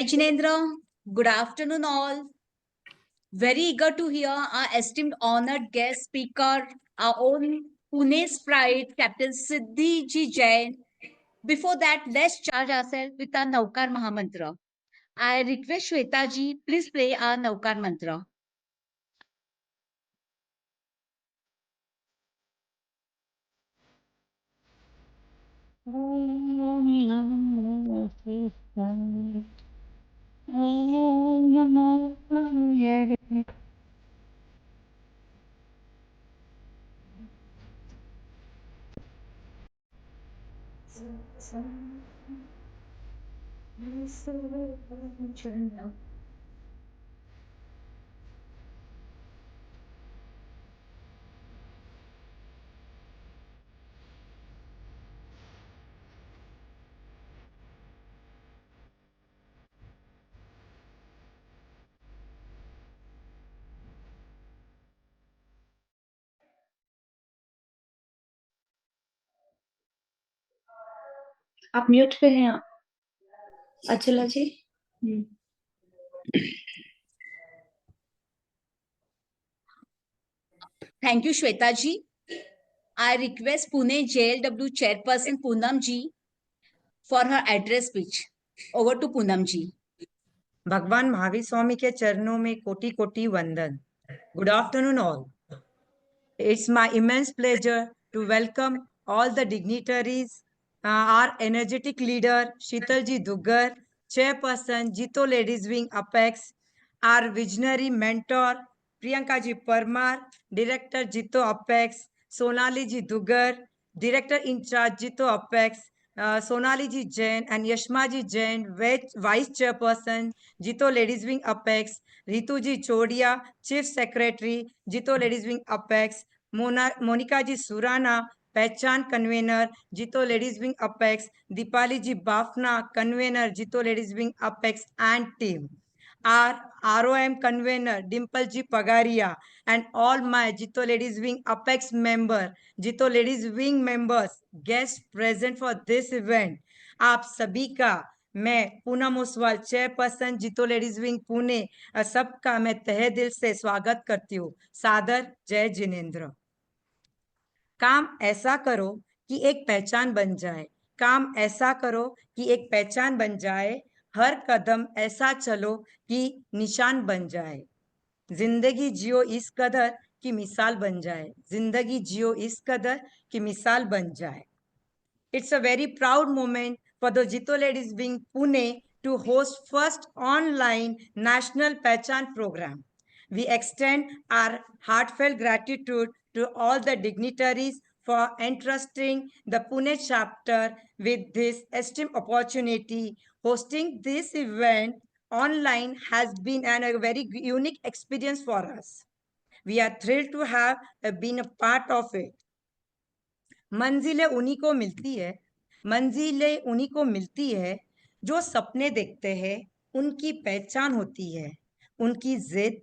Jinendra, good afternoon, all. Very eager to hear our esteemed honored guest speaker, our own Pune's pride, Captain Siddhi Ji Jain. Before that, let's charge ourselves with our Naukar Mahamantra. I request Shweta ji, please play our Naukar mantra. आप mute पे हैं अचला जी। Thank you, Shweta ji. I request Pune JLW Chairperson Poonam ji for her address speech. Over to Poonam ji. भगवान महावीर स्वामी के चरणों में कोटि कोटि वंदन. Good afternoon all. It's my immense pleasure to welcome all the dignitaries, our energetic leader Sheetalji Duggar, Chairperson Jito Ladies Wing Apex, our visionary mentor Priyanka ji Parmar, Director Jito Apex, Sonali ji Duggar, Director in charge Jito Apex, Sonali ji Jain and Yashma ji Jain, Vice Chairperson Jito Ladies Wing Apex, Ritu ji Chodia, Chief Secretary Jito Ladies Wing Apex, Monika जी सुराना पहचान convener जितो ladies wing apex, Deepali जी Bafna convener जितो ladies wing apex and team, our ROM convener Dimple Ji Pagaria and all my Jito Ladies Wing Apex member, Jito Ladies Wing members, guests present for this event, आप सभी का मैं Poonam Oswal chairperson जितो ladies wing Pune सबका मैं तहे दिल से स्वागत करती हूँ. सादर जय जिनेंद्र. काम ऐसा करो कि एक पहचान बन जाए. काम ऐसा करो कि एक पहचान बन जाए. हर कदम ऐसा चलो कि निशान बन जाए. जिंदगी जियो इस कदर कि मिसाल बन जाए. जिंदगी जियो इस कदर कि मिसाल बन जाए. It's a very proud moment for the Jito Ladies Wing Pune to host first online national Pehchan program. We extend our heartfelt gratitude to all the dignitaries for entrusting the Pune chapter with this esteemed opportunity. Hosting this event online has been a very unique experience for us. We are thrilled to have been a part of it. मंजिलें उन्हीं को मिलती है, मंजिलें उन्हीं को मिलती है जो सपने देखते हैं. उनकी पहचान होती है, उनकी जिद,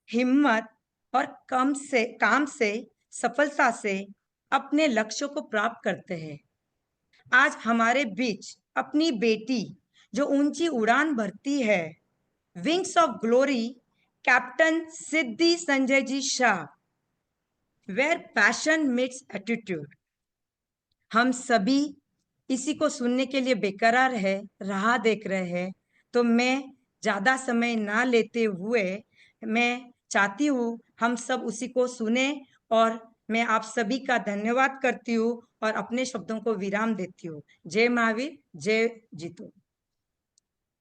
हिम्मत और काम से सफलता से अपने लक्ष्यों को प्राप्त करते हैं. आज हमारे बीच अपनी बेटी जो ऊंची उड़ान भरती है, wings of glory captain Siddhi Sanjay ji Shah, where passion meets attitude. हम सभी इसी को सुनने के लिए बेकरार है, राह देख रहे हैं. तो मैं ज्यादा समय ना लेते हुए मैं चाहती हूँ हम सब उसी को सुने और मैं आप सभी का धन्यवाद करती हूँ और अपने शब्दों को विराम देती हूँ. जय महावीर, जय जीतो.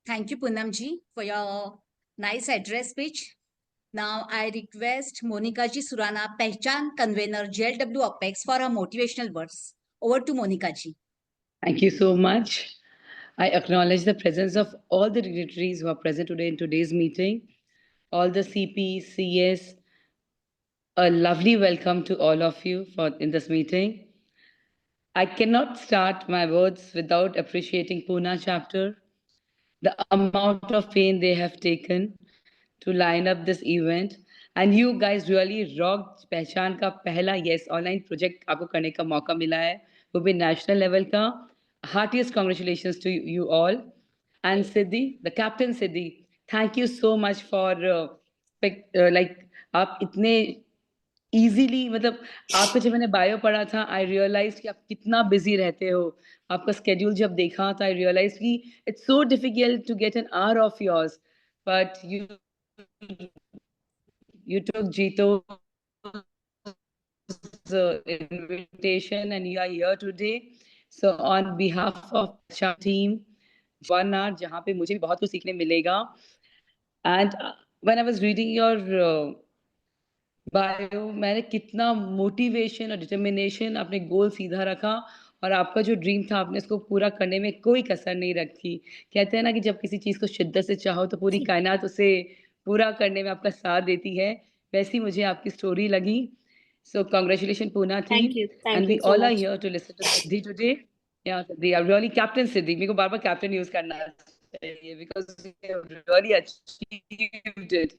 Thank you, Poonam ji, for your nice address speech. Now I request Monica ji Surana, Pehchan Convener, JLW Apex, for her motivational words. Over to Monica ji. Thank you so much. I acknowledge the presence of all the dignitaries who are present today in today's meeting, all the CPs, CS. A lovely welcome to all of you in this meeting. I cannot start my words without appreciating Pune chapter, the amount of pain they have taken to line up this event. And you guys really rocked. पहचान का पहला yes online project आपको करने का मौका मिला है, वो भी national level का. Heartiest congratulations to you all. And Siddhi, the captain Siddhi, thank you so much for like आप इतने इजीली मतलब आपका जब मैंने बायो पढ़ा था आई रियलाइज कि आप कितना बिजी रहते हो आपका स्केड्यूल जब देखा तो आई रियलाइज कि it's so difficult to get an hour of yours but you took Jito's invitation and you are here today. So on behalf of Shah team, 1 hour जहाँ पे मुझे भी बहुत कुछ सीखने मिलेगा. And when I was reading your bio मैंने कितना मोटिवेशन और डिटर्मिनेशन अपने गोल सीधा रखा और आपका जो ड्रीम था आपने इसको पूरा करने में कोई कसर नहीं रखी कहते हैं ना कि जब किसी चीज़ को शिद्दत से चाहो तो पूरी कायनात उसे पूरा करने में आपका साथ देती है वैसी मुझे आपकी स्टोरी लगी so congratulations Poona team Thank and you we so all are much. Here to listen to Siddhi today या सिद्धि आई रियली कैप्टन सिद्धि मेरे को बार-बार कैप्टन यूज करना चाहिए because you have really achieved it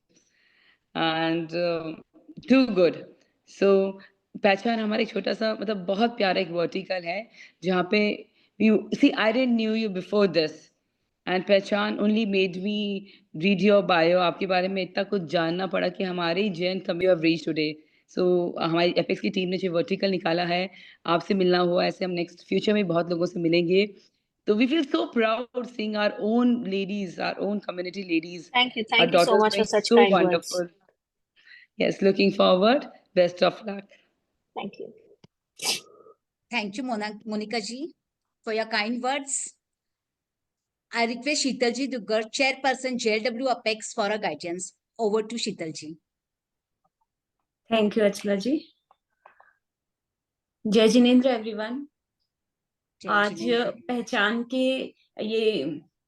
and too good so पहचान हमारा एक छोटा सा मतलब बहुत प्यारा एक वर्टिकल है जहाँ पे you see I didn't knew you before this and पहचान only made me read your bio आपके बारे में इतना कुछ जानना पड़ा कि हमारे ही जैन कमी ऑफ रीच टुडे सो हमारी एपेक्स की टीम ने जो वर्टिकल निकाला है आपसे मिलना हुआ ऐसे हम नेक्स्ट फ्यूचर में बहुत लोगों से मिलेंगे तो we feel so proud seeing our own ladies, our own community ladies, Thank you. our Thank you so daughters much for doing such so kind words. wonderful. Yes, looking forward. Best of luck. Thank you. Thank you, Monica ji, for your kind words. I request Sheetal ji Dugar, Chairperson JLW Apex, for a guidance. Over to Sheetal ji. Thank you, Achla ji. जय Jinendra everyone. आज पहचान के ये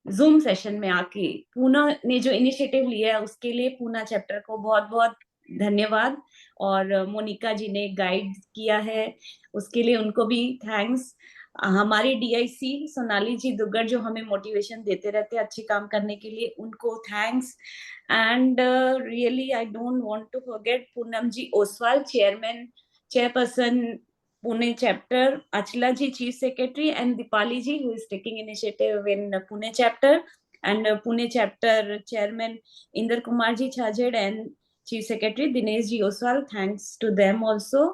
zoom session में आके पूना ने जो initiative लिया है उसके लिए पूना चैप्टर को बहुत बहुत धन्यवाद और मोनिका जी ने गाइड किया है उसके लिए उनको भी थैंक्स. हमारी डीआईसी सोनाली जी दुग्गड़ जो हमें मोटिवेशन देते रहते हैं अच्छे काम करने के लिए उनको thanks. And really I don't want to forget Poonam ji Oswal chairperson Pune chapter, Achla ji, Chief Secretary, and Dipali ji, who is taking initiative in Pune chapter, and Pune chapter Chairman Inder Kumar ji Chajed and Chief Secretary Dinesh ji Oswal. Thanks to them also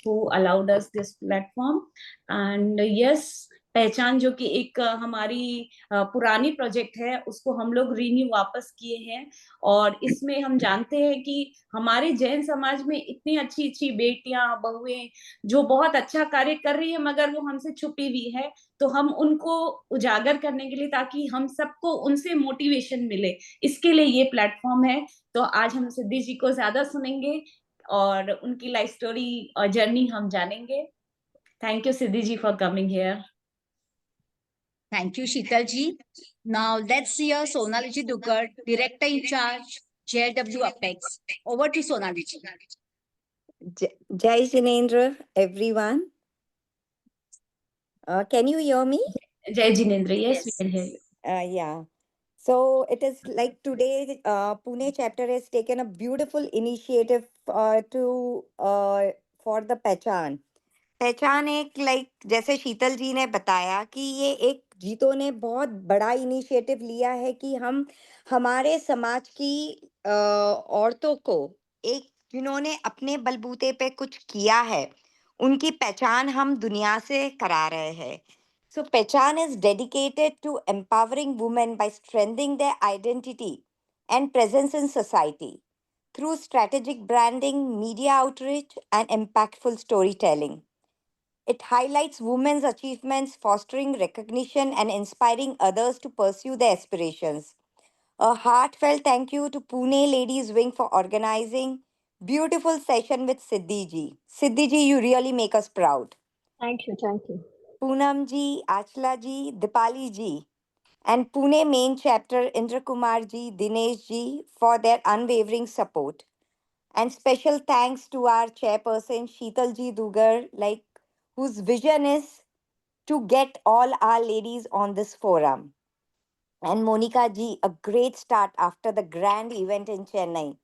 who allowed us this platform. And yes, पहचान जो कि एक हमारी पुरानी project है उसको हम लोग रिन्यू वापस किए हैं और इसमें हम जानते हैं कि हमारे जैन समाज में इतनी अच्छी अच्छी बेटियां बहुएं जो बहुत अच्छा कार्य कर रही है मगर वो हमसे छुपी हुई है तो हम उनको उजागर करने के लिए ताकि हम सबको उनसे मोटिवेशन मिले इसके लिए ये प्लेटफॉर्म है. तो आज हम सिद्धि जी को ज्यादा सुनेंगे और उनकी लाइफ स्टोरी और जर्नी हम जानेंगे. Thank you Siddhi ji for coming here. Thank you, Sheetal ji. Now let's hear Sonali ji Dugar, Director in Charge, JLW Apex. Over to Sonali ji. Jai Jinendra, everyone. Can you hear me? जय Jinendra. Yes, we can hear you. Yeah. So it is like today, Pune chapter has taken a beautiful initiative for the पहचान. पहचान एक जैसे शीतल जी ने बताया कि ये एक जीतो ने बहुत बड़ा इनिशिएटिव लिया है कि हम हमारे समाज की औरतों को एक जिन्होंने अपने बलबूते पे कुछ किया है उनकी पहचान हम दुनिया से करा रहे हैं. So Pechan is dedicated to empowering women by strengthening their identity and presence in society through strategic branding, media outreach, and impactful storytelling. It highlights women's achievements, fostering recognition and inspiring others to pursue their aspirations. A heartfelt thank you to Pune Ladies Wing for organizing beautiful session with Siddhi ji. Siddhi ji, you really make us proud. Thank you. Thank you. Poonam ji, Achla ji, Dipali ji, and Pune main chapter Indra Kumar ji, Dinesh ji for their unwavering support. And special thanks to our chairperson Sheetal ji Dugar, whose vision is to get all our ladies on this forum. And Monica ji, a great start after the grand event in Chennai.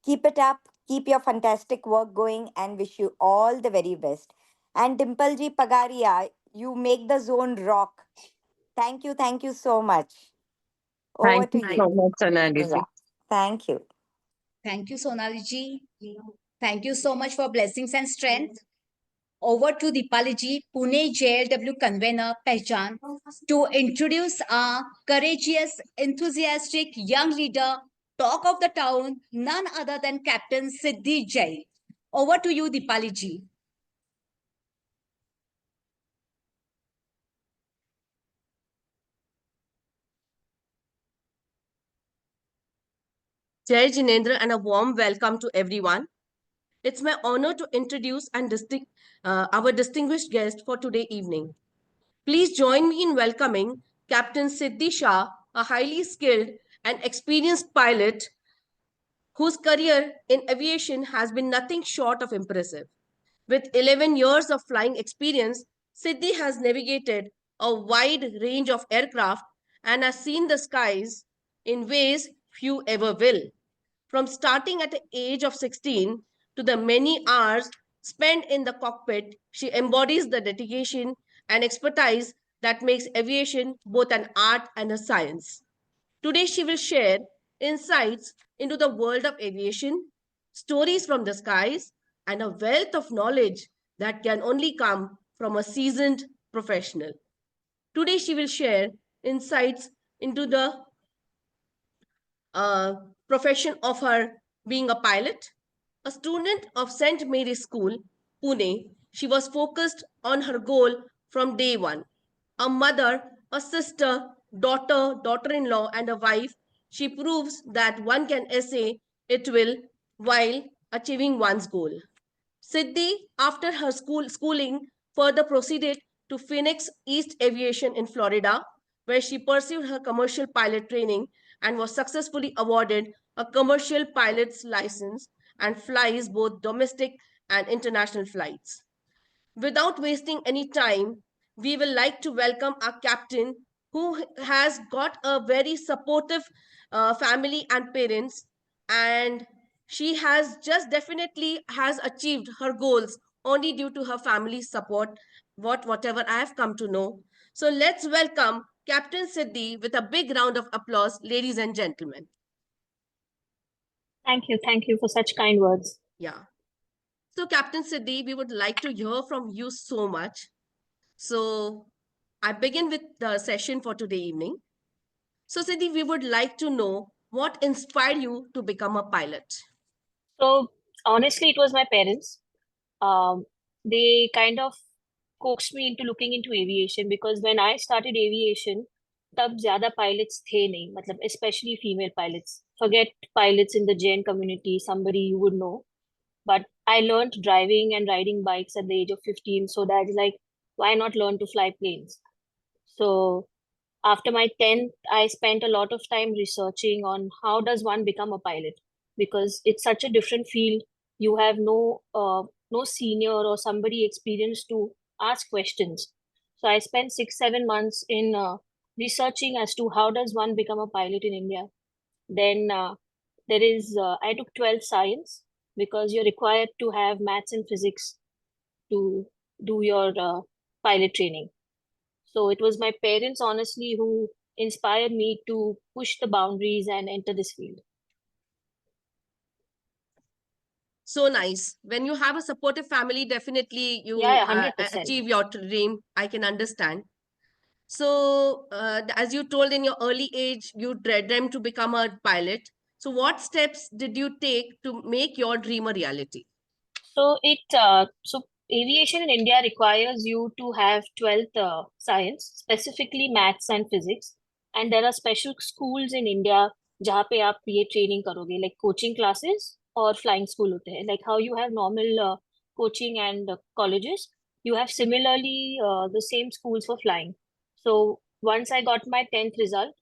Keep it up, keep your fantastic work going, and wish you all the very best. And Dimple ji Pagaria, you make the zone rock. Thank you so much. Over Thank to you you. so much, Sonali ji. Yeah. Thank you. Thank you, Sonali ji. Thank you so much for blessings and strength. Over to Dipali ji, Pune JLW convener Pehchan, to introduce our courageous, enthusiastic young leader, talk of the town, none other than Captain Siddhi Jain. Over to you, Dipali ji. Jai Jinendra and a warm welcome to everyone. It's my honor to introduce our distinguished guest for today evening. Please join me in welcoming Captain Siddhi Shah, a highly skilled and experienced pilot whose career in aviation has been nothing short of impressive. With 11 years of flying experience, Siddhi has navigated a wide range of aircraft and has seen the skies in ways few ever will. From starting at the age of 16 to the many hours spent in the cockpit, she embodies the dedication and expertise that makes aviation both an art and a science. Today, she will share insights into the world of aviation, stories from the skies, and a wealth of knowledge that can only come from a seasoned professional. Today, she will share insights into the profession of her being a pilot. A student of St. Mary's School, Pune, she was focused on her goal from day one. A mother, a sister, daughter in law, and a wife, she proves that one can essay it will while achieving one's goal. Siddhi, after her schooling, further proceeded to Phoenix East Aviation in Florida, where she pursued her commercial pilot training and was successfully awarded a commercial pilot's license and flies both domestic and international flights. Without wasting any time, we will like to welcome our captain who has got a very supportive family and parents, and she has just definitely has achieved her goals only due to her family's support, whatever I have come to know. So let's welcome Captain Siddhi with a big round of applause, ladies and gentlemen. Thank you for such kind words. Yeah. So Captain Siddhi, we would like to hear from you so much. So I begin with the session for today evening. So Siddhi, we would like to know what inspired you to become a pilot. So honestly, it was my parents. They kind of coaxed me into looking into aviation because when I started aviation, तब ज़्यादा pilots थे नहीं, मतलब especially female pilots. Forget pilots in the Jain community, somebody you would know. But I learned driving and riding bikes at the age of 15, so that's like, why not learn to fly planes? So after my 10th, I spent a lot of time researching on how does one become a pilot, because it's such a different field. You have no senior or somebody experienced to ask questions. So I spent 6-7 months in researching as to how does one become a pilot in India. Then I took 12th science because you're required to have maths and physics to do your pilot training. So it was my parents, honestly, who inspired me to push the boundaries and enter this field. So nice. When you have a supportive family, definitely you Yeah, 100%. achieve your dream. I can understand. So, as you told in your early age, you dreamt to become a pilot. So, what steps did you take to make your dream a reality? So aviation in India requires you to have 12th science, specifically maths and physics. And there are special schools in India जहाँ पे आप ये training करोगे, like coaching classes or flying school होते हैं. Like how you have normal coaching and colleges, you have similarly the same schools for flying. So once I got my 10th result,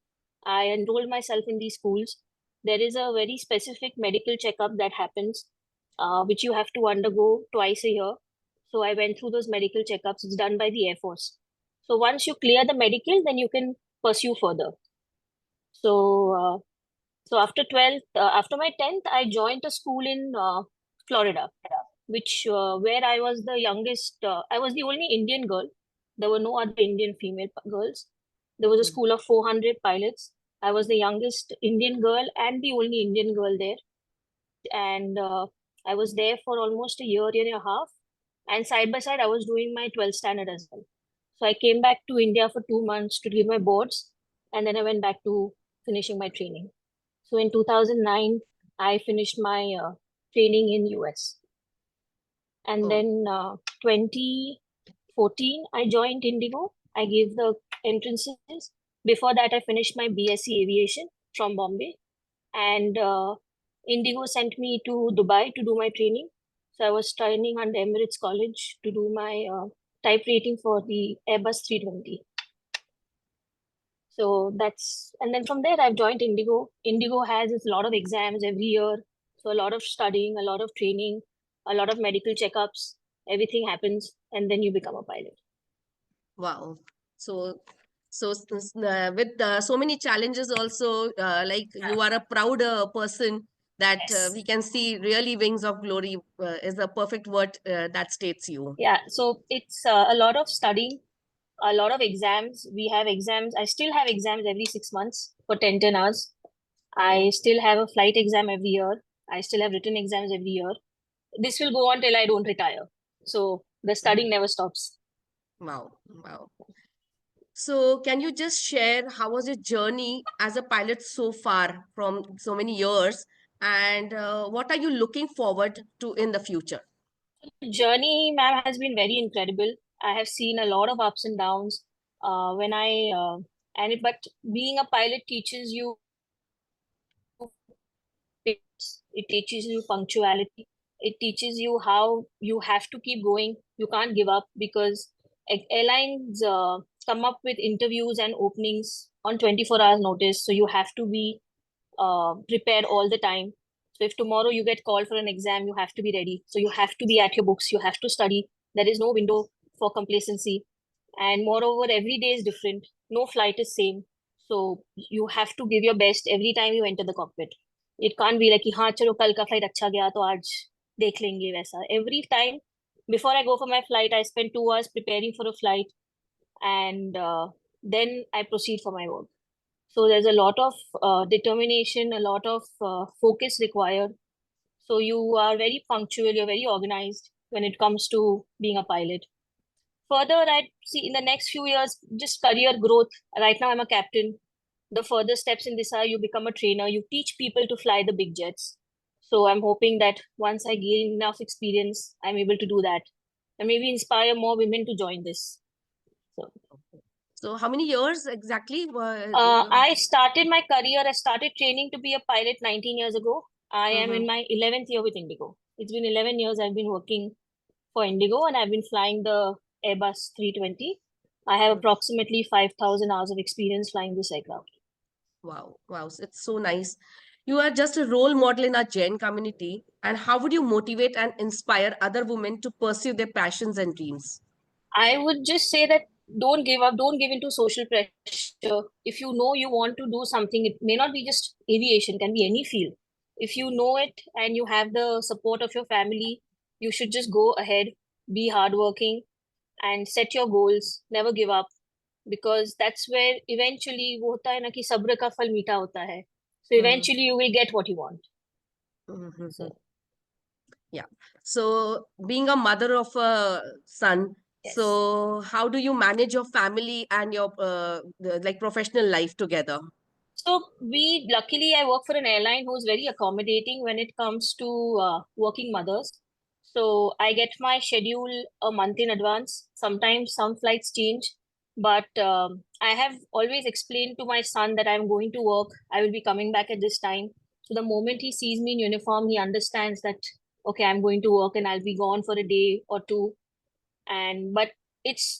I enrolled myself in these schools. There is a very specific medical checkup that happens, which you have to undergo twice a year. So I went through those medical checkups. It's done by the Air Force. So once you clear the medical, then you can pursue further. So after after my 10th, I joined a school in Florida, where I was the youngest. I was the only Indian girl. There were no other Indian female girls. There was a school of 400 pilots. I was the youngest Indian girl and the only Indian girl there. And I was there for almost a year and a half. And side by side, I was doing my 12th standard as well. So I came back to India for 2 months to give my boards. And then I went back to finishing my training. So in 2009, I finished my training in US. And Oh. then 2014, I joined Indigo. I gave the entrances. Before that, I finished my BSc Aviation from Bombay. And Indigo sent me to Dubai to do my training. So I was training under Emirates College to do my type rating for the Airbus 320. So and then from there I've joined Indigo. Indigo has a lot of exams every year. So a lot of studying, a lot of training, a lot of medical checkups, everything happens, and then you become a pilot. Wow. With so many challenges also, like you are a proud person that Yes. we can see really wings of glory is a perfect word that states you. Yeah, so it's a lot of studying, a lot of exams. We have exams. I still have exams every 6 months for 10 hours. I still have a flight exam every year. I still have written exams every year. This will go on till I don't retire. So the studying never stops. Wow. Wow. So can you just share how was your journey as a pilot so far from so many years, and what are you looking forward to in the future? Journey, ma'am, has been very incredible. I have seen a lot of ups and downs. But being a pilot teaches you, it teaches you punctuality. It teaches you how you have to keep going. You can't give up because airlines come up with interviews and openings on 24 hours notice. So you have to be prepared all the time. So if tomorrow you get called for an exam, you have to be ready. So you have to be at your books. You have to study. There is no window for complacency. And moreover, every day is different. No flight is same. So you have to give your best every time you enter the cockpit. It can't be like, हाँ चलो कल का flight अच्छा गया तो आज देख लेंगे वैसा. Every time before I go for my flight, I spend 2 hours preparing for a flight, and then I proceed for my work. So there's a lot of determination, a lot of focus required. So you are very punctual, you're very organized when it comes to being a pilot. Further, I see in the next few years, just career growth. Right now, I'm a captain. The further steps in this are you become a trainer, you teach people to fly the big jets. So I'm hoping that once I gain enough experience, I'm able to do that and maybe inspire more women to join this. So how many years exactly were I started my career, I started training to be a pilot 19 years ago. I am in my 11th year with Indigo. It's been 11 years I've been working for Indigo, and I've been flying the Airbus 320. I have approximately 5,000 hours of experience flying this aircraft. Wow, wow, it's so nice. You are just a role model in our Jain community. And how would you motivate and inspire other women to pursue their passions and dreams? I would just say that don't give up, don't give into social pressure. If you know you want to do something, it may not be just aviation, can be any field. If you know it and you have the support of your family, you should just go ahead, be hardworking, and set your goals. Never give up, because that's where eventually वो होता है ना कि सब्र का फल मीठा होता है. So eventually you will get what you want. So, Yeah. So being a mother of a son, yes. so how do you manage your family and your like professional life together? So luckily, I work for an airline who's very accommodating when it comes to working mothers. So I get my schedule a month in advance. Sometimes some flights change, but I have always explained to my son that I'm going to work. I will be coming back at this time. So the moment he sees me in uniform, he understands that, okay, I'm going to work and I'll be gone for a day or two. But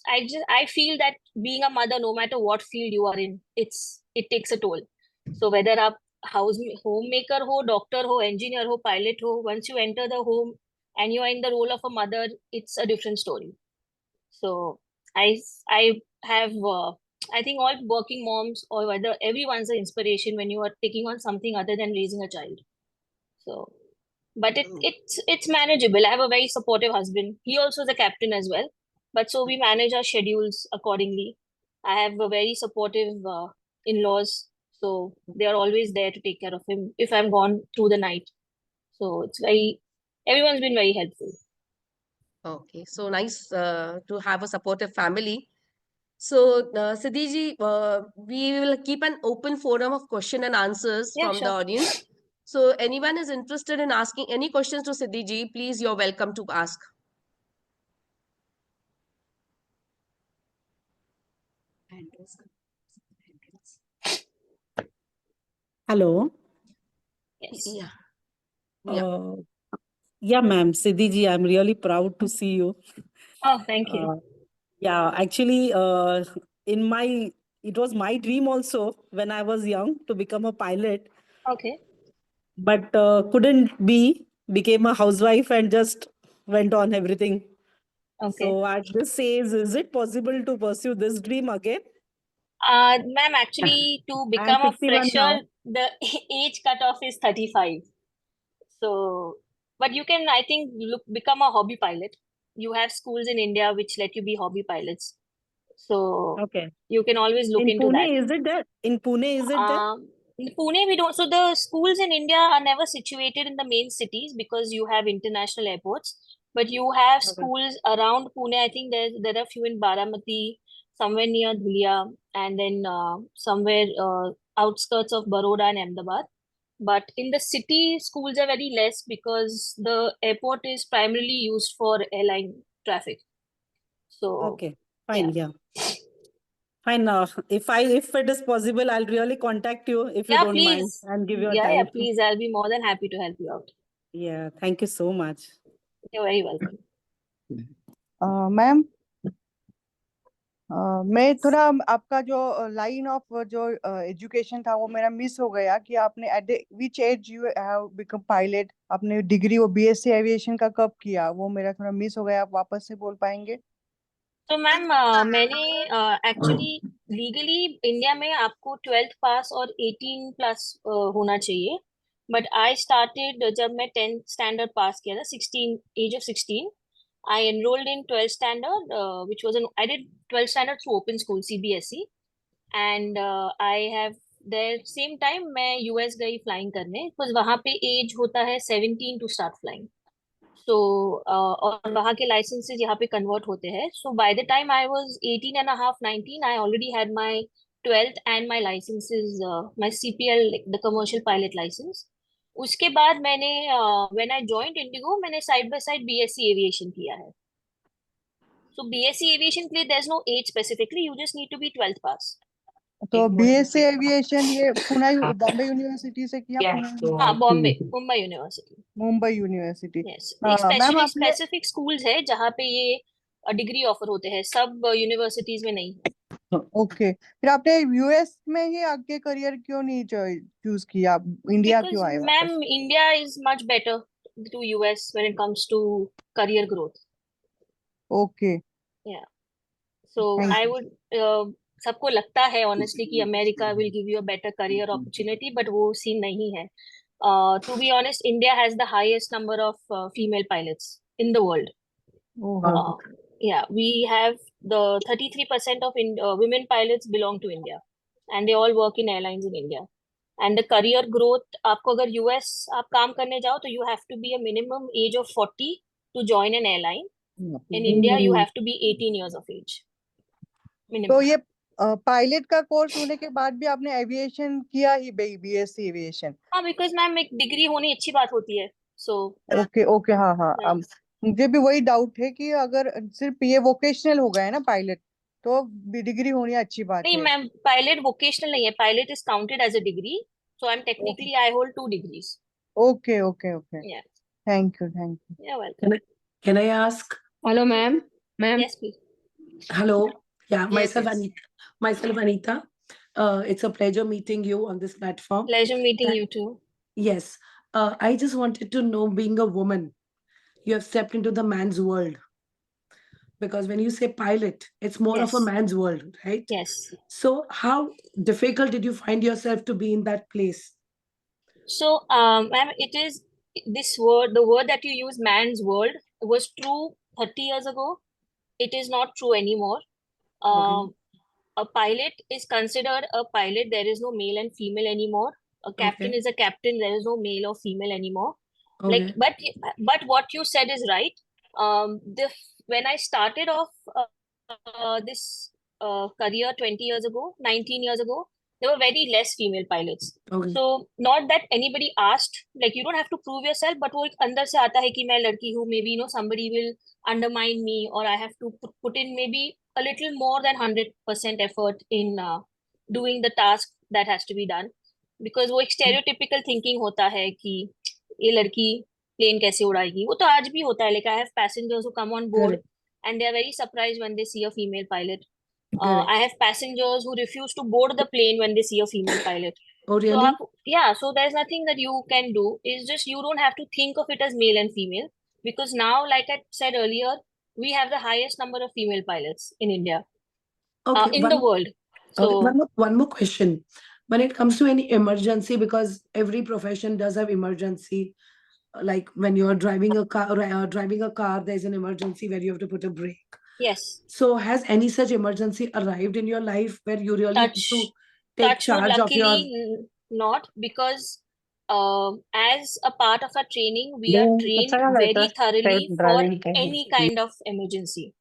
I feel that being a mother, no matter what field you are in, it takes a toll. So whether आप homemaker ho, doctor ho, engineer ho, pilot ho, once you enter the home and you are in the role of a mother, it's a different story. So I have I think all working moms or whether everyone's an inspiration when you are taking on something other than raising a child. So, but it's manageable. I have a very supportive husband. He also is a captain as well. But so we manage our schedules accordingly. I have a very supportive in-laws. So they are always there to take care of him if I'm gone through the night. So everyone's been very helpful. Okay, so nice to have a supportive family. So, Siddhi ji, we will keep an open forum of question and answers Yeah, from the sure. audience. So, anyone is interested in asking any questions to Siddhi ji, please, you're welcome to ask. Hello. Yes. Yeah. Yeah. Uh, yeah, ma'am. Siddhi ji, I'm really proud to see you. Oh, thank you. Yeah, actually, it was my dream also when I was young to become a pilot, Okay. but couldn't be, became a housewife and just went on everything. Okay. So at this age, is it possible to pursue this dream again? Ma'am, actually, to become a 51 now. fresher, the age cutoff is 35. So, but you can, I think, become a hobby pilot. You have schools in India which let you be hobby pilots. So Okay. you can always look In into that. Pune, is it there? In Pune, is it there? In Pune, we don't. So the schools in India are never situated in the main cities because you have international airports. But you have Okay. schools around Pune. I think there are few in Baramati, somewhere near Dhulia, and then somewhere outskirts of Baroda and Ahmedabad. But in the city, schools are very less because the airport is primarily used for airline traffic. So Okay, fine, yeah. Fine. If it is possible, I'll really contact you if you yeah, don't mind please. and give your Yeah, time. please. I'll be more than happy to help you out. Yeah, thank you so much. You're very welcome. Ma'am मैं थोड़ा आपका जो line of जो education था वो मेरा miss हो गया कि आपने at which age you have become pilot, आपने डिग्री वो बीएससी एविएशन का कब किया, वो मेरा थोड़ा मिस हो गया, आप वापस से बोल पाएंगे? तो मैम मैंने एक्चुअली लीगली इंडिया में आपको 12th पास और 18 प्लस होना चाहिए. बट आई स्टार्टेड जब मैं 10th स्टैंडर्ड पास किया था, 16 as of 16 I enrolled in 12th standard, I did 12th standard through open school, CBSE, and I have there same time मैं US गई flying करने, because वहाँ पे age होता है 17 to start flying. So और वहाँ के licenses यहाँ पे convert होते हैं. So by the time I was 18 and a half, 19, I already had my 12th and my licenses, my CPL, like the commercial pilot license. उसके बाद मैंने when I joined Indigo, मैंने side by side BSc aviation किया है. So BSc aviation के लिए there's no age specifically, you just need to be 12th pass. तो BSc aviation ये बॉम्बे यूनिवर्सिटी से किया? हाँ, Bombay, Mumbai university. Mumbai university. Yes, ma'am आपने स्पेसिफिक स्कूल्स है जहाँ पे ये डिग्री ऑफर होते हैं, सब यूनिवर्सिटीज में नहीं. ओके, फिर आपने यूएस में ही आगे करियर क्यों नहीं चूज किया, इंडिया क्यों आए? Ma'am, India is much better to US when it comes to career growth. Okay, yeah so I would, सबको लगता है ऑनेस्टली कि America will give you a better career opportunity, but वो सीन नहीं है. To be honest, India has the highest number of female pilots in the world. Yeah, we have the 33% of women pilots belong to India, and they all work in airlines in India. And the career growth, आपको अगर US आप काम करने जाओ तो you have to be a minimum age of 40 to join an airline. In India, you have to be 18 years of age. Minimum. तो ये pilot का कोर्स होने के बाद भी आपने एविएशन किया ही, बीएससी एविएशन? हाँ, बिकॉज मैम एक डिग्री होनी अच्छी बात होती है. सो ओके ओके, हाँ हाँ, मुझे भी वही डाउट है कि अगर सिर्फ ये वोकेशनल हो गया है ना पायलट, तो डिग्री होनी अच्छी बात नहीं है. मैम, पायलट वोकेशनल नहीं है, pilot is counted as a degree. So I am technically I hold 2 degrees. Okay okay okay, thank you. You're welcome. Can I ask? Hello, ma'am. Yes, please. Hello. Yeah, Yes, myself Anita. It's a pleasure meeting you on this platform. Pleasure meeting you too. Yes. I just wanted to know, being a woman, you have stepped into the man's world. Because when you say pilot, it's more of a Yes. man's world, right? Yes. So how difficult did you find yourself to be in that place? So, ma'am, it is this word, the word that you use, man's world, was true 30 years ago. It is not true anymore. Okay. a pilot is considered a pilot. There is no male and female anymore. A captain Okay. is a captain. There is no male or female anymore. Okay. Like, but what you said is right. When I started off this career 20 years ago, 19 years ago, there were very less female pilots. Okay. So not that anybody asked, like you don't have to prove yourself, but वो एक अंदर से आता है कि मैं लड़की हूँ, maybe somebody will undermine me, or I have to put in maybe a little more than 100% effort in doing the task that has to be done, because वो एक stereotypical thinking होता है कि ये लड़की प्लेन कैसे उड़ाएगी. वो तो आज भी होता है. Like I have passengers who come on board Correct. and they are very surprised when they see a female pilot. Correct. I have passengers who refuse to board the plane when they see a female pilot. Oh, So really? so there's nothing that you can do. It's just you don't have to think of it as male and female, because now, like I said earlier, we have the highest number of female pilots in India, Okay. in the world. So Okay. One more question. When it comes to any emergency, because every profession does have emergency, like when you're driving a car, there's an emergency where you have to put a brake. yes, So has any such emergency arrived in your life where you really have to take touch wood, charge of your? luckily not, because as a part of our training, we are trained very thoroughly for any kind of emergency,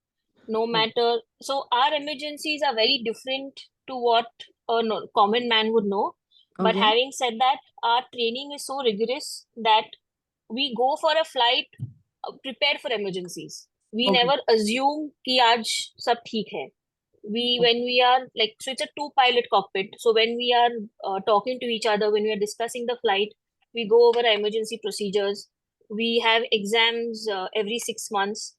no matter. So our emergencies are very different to what a common man would know. But Okay. having said that, our training is so rigorous that we go for a flight prepared for emergencies. We Okay. never assume कि आज सब ठीक है. When we are like, so it's a two pilot cockpit. So when we are talking to each other, when we are discussing the flight, we go over our emergency procedures. We have exams every 6 months,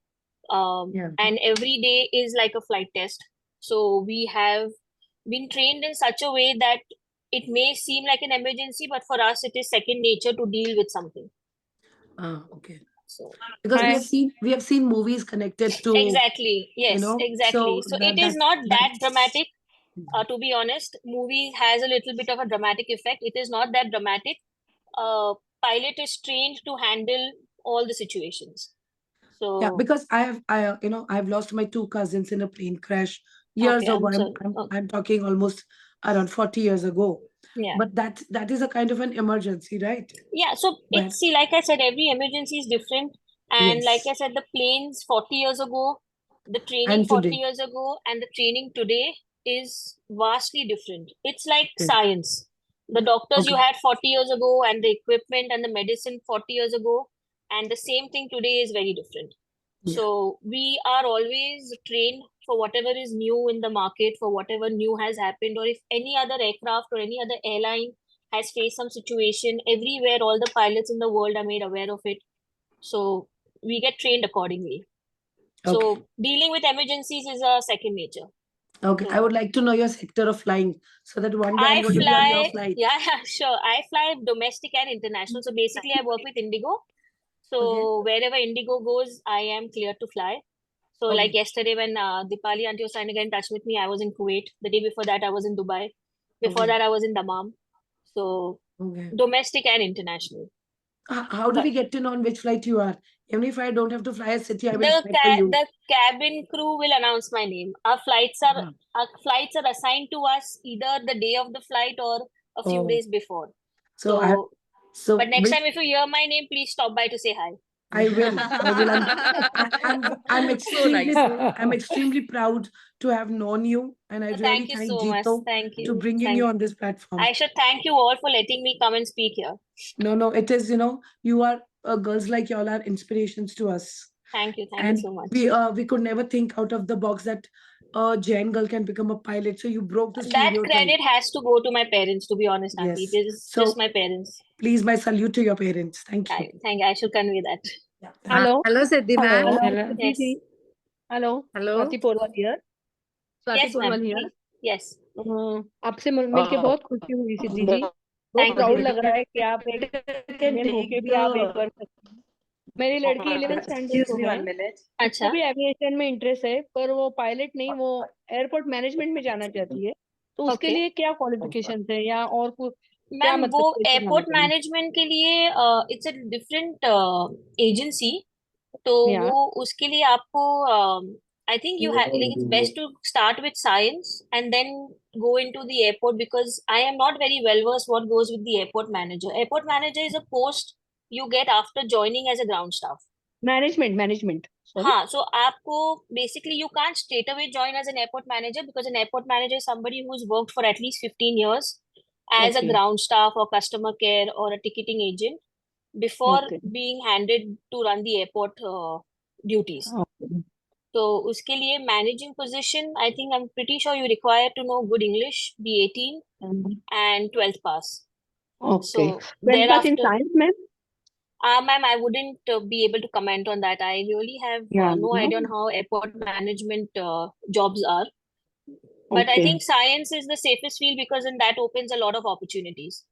Yeah. and every day is like a flight test. So we have been trained in such a way that it may seem like an emergency, but for us it is second nature to deal with something. Okay. So Because we have seen movies connected to exactly, yes, know, exactly. So it is not that that's- dramatic. To be honest, movie has a little bit of a dramatic effect. It is not that dramatic. Pilot is trained to handle all the situations. So Yeah, because I've lost my two cousins in a plane crash years Okay, I'm ago. sorry. I'm talking almost around 40 years ago. yeah, But that is a kind of an emergency, right? yeah. So But- see, like I said, every emergency is different. And Yes. like I said, the planes 40 years ago, the training And 40 today. years ago, and the training today is vastly different. It's like Okay. science. The doctors you Okay. had 40 years ago, and the equipment and the medicine 40 years ago, and the same thing today is very different. Yeah. So we are always trained for whatever is new in the market, for whatever new has happened, or if any other aircraft or any other airline has faced some situation, everywhere all the pilots in the world are made aware of it. So we get trained accordingly. So dealing with emergencies is a second nature. Okay. I would like to know your sector of flying so that one day I I'm going to be on your fly, flight. yeah, sure. I fly domestic and international. So basically, I work with Indigo. So wherever Indigo goes, I am cleared to fly. So Okay. like yesterday when Dipali auntie was trying to get in touch with me, I was in Kuwait. The day before that, I was in Dubai. Before Okay. that, I was in Dammam. So Okay. domestic and international. How do we get to know on which flight you are? Even if I don't have to fly a city, I will fly for you. The cabin crew will announce my name. Our flights are assigned to us either the day of the flight or a few Oh. days before. So But next time, if you hear my name, please stop by to say hi. I will. I'm extremely I'm extremely proud to have known you, and I really Thank you thank so much. Jeetu Thank you. to bringing Thank you on this platform. I should thank you all for letting me come and speak here. No, it is, you are girls like y'all are inspirations to us. Thank you. Thank And you so much. we could never think out of the box that a Jain girl can become a pilot. So you broke the That stereotype. credit has to go to my parents, to be honest, auntie. Yes. It is So- just my parents. Please, my salute to your parents. Thank you. Thank you. I should convey that. Hello. Hello, Siddhi ma'am. Hello. Hello. Yes. Hello. Hello. Swati Porwal here. Swati Yes, ma'am. Porwal here. Yes. आपसे मिलके बहुत खुशी हुई सिद्धि जी. बहुत Thank proud you. लग रहा है कि आप एक मेन होके भी आप एक कर सकते हैं. मेरी लड़की 11th स्टैंडर्ड Excuse me में 1 minute. उसको भी एविएशन में इंटरेस्ट है, पर वो पायलट नहीं, वो एयरपोर्ट मैनेजमेंट में जाना चाहती है. तो उसके Okay. लिए क्या क्वालिफिकेशन है या और कुछ क्या मैम, मतलब वो कैसे जाना एयरपोर्ट चाहिए? मैनेजमेंट के लिए इट्स अ डिफरेंट एजेंसी. तो Yeah. वो उसके लिए आपको I think you have like it's best to start with science and then go into the airport, because I am not very well versed what goes with the airport manager. Airport manager is a post you get after joining as a ground staff. Management. Sorry. हाँ, so आपको basically you can't straight away join as an airport manager, because an airport manager is somebody who's worked for at least 15 years as a Okay. ground staff or customer care or a ticketing agent before Okay. being handed to run the airport duties. Okay. So उसके लिए managing position, I think I'm pretty sure you require to know good English, be 18 and 12th pass. Okay. So 12th pass in thereafter, science, ma'am? ma'am, I wouldn't be able to comment on that. I really have Yeah, no no. idea on how airport management jobs are. But I Okay. think science is the safest field because in that opens a lot of opportunities.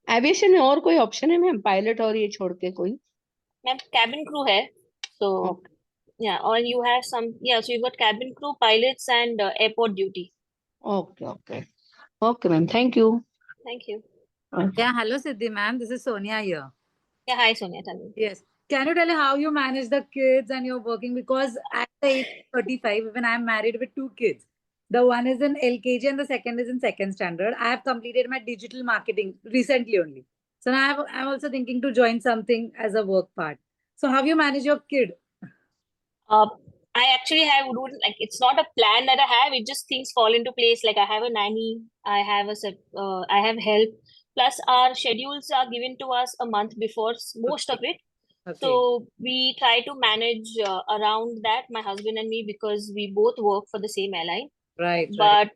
Aviation में और कोई option है ma'am, pilot और ये छोड़ के कोई? Ma'am, cabin crew है. So Okay. yeah, or you have some, yeah, so you've got cabin crew, pilots and airport duty. Okay, ma'am. Thank you. Thank you. Yeah, hello Siddhi ma'am, this is Sonia here. Yeah, hi Sonia, tell me. Yes. Can you tell me how you manage the kids and you're working? Because at the age of 35, even I'm married with 2 kids. The one is in LKG and the second is in 2nd standard. I have completed my digital marketing recently only. So now I'm also thinking to join something as a work part. So how you manage your kid? I actually have like it's not a plan that I have. It just things fall into place. Like I have a nanny, I have I have help. Plus our schedules are given to us a month before, most of it. Okay. So we try to manage around that, my husband and me, because we both work for the same airline. Right. But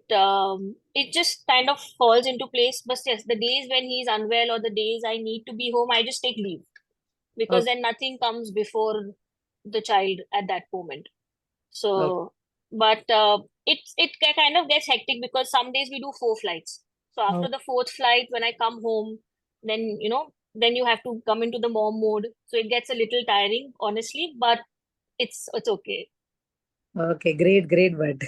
it just kind of falls into place. But yes, the days when he's unwell or the days I need to be home, I just take leave, because then nothing comes before the child at that moment. So, but it kind of gets hectic because some days we do 4 flights. So after the 4th flight, when I come home, then then you have to come into the mom mode. So it gets a little tiring, honestly, but it's okay. Okay, great word.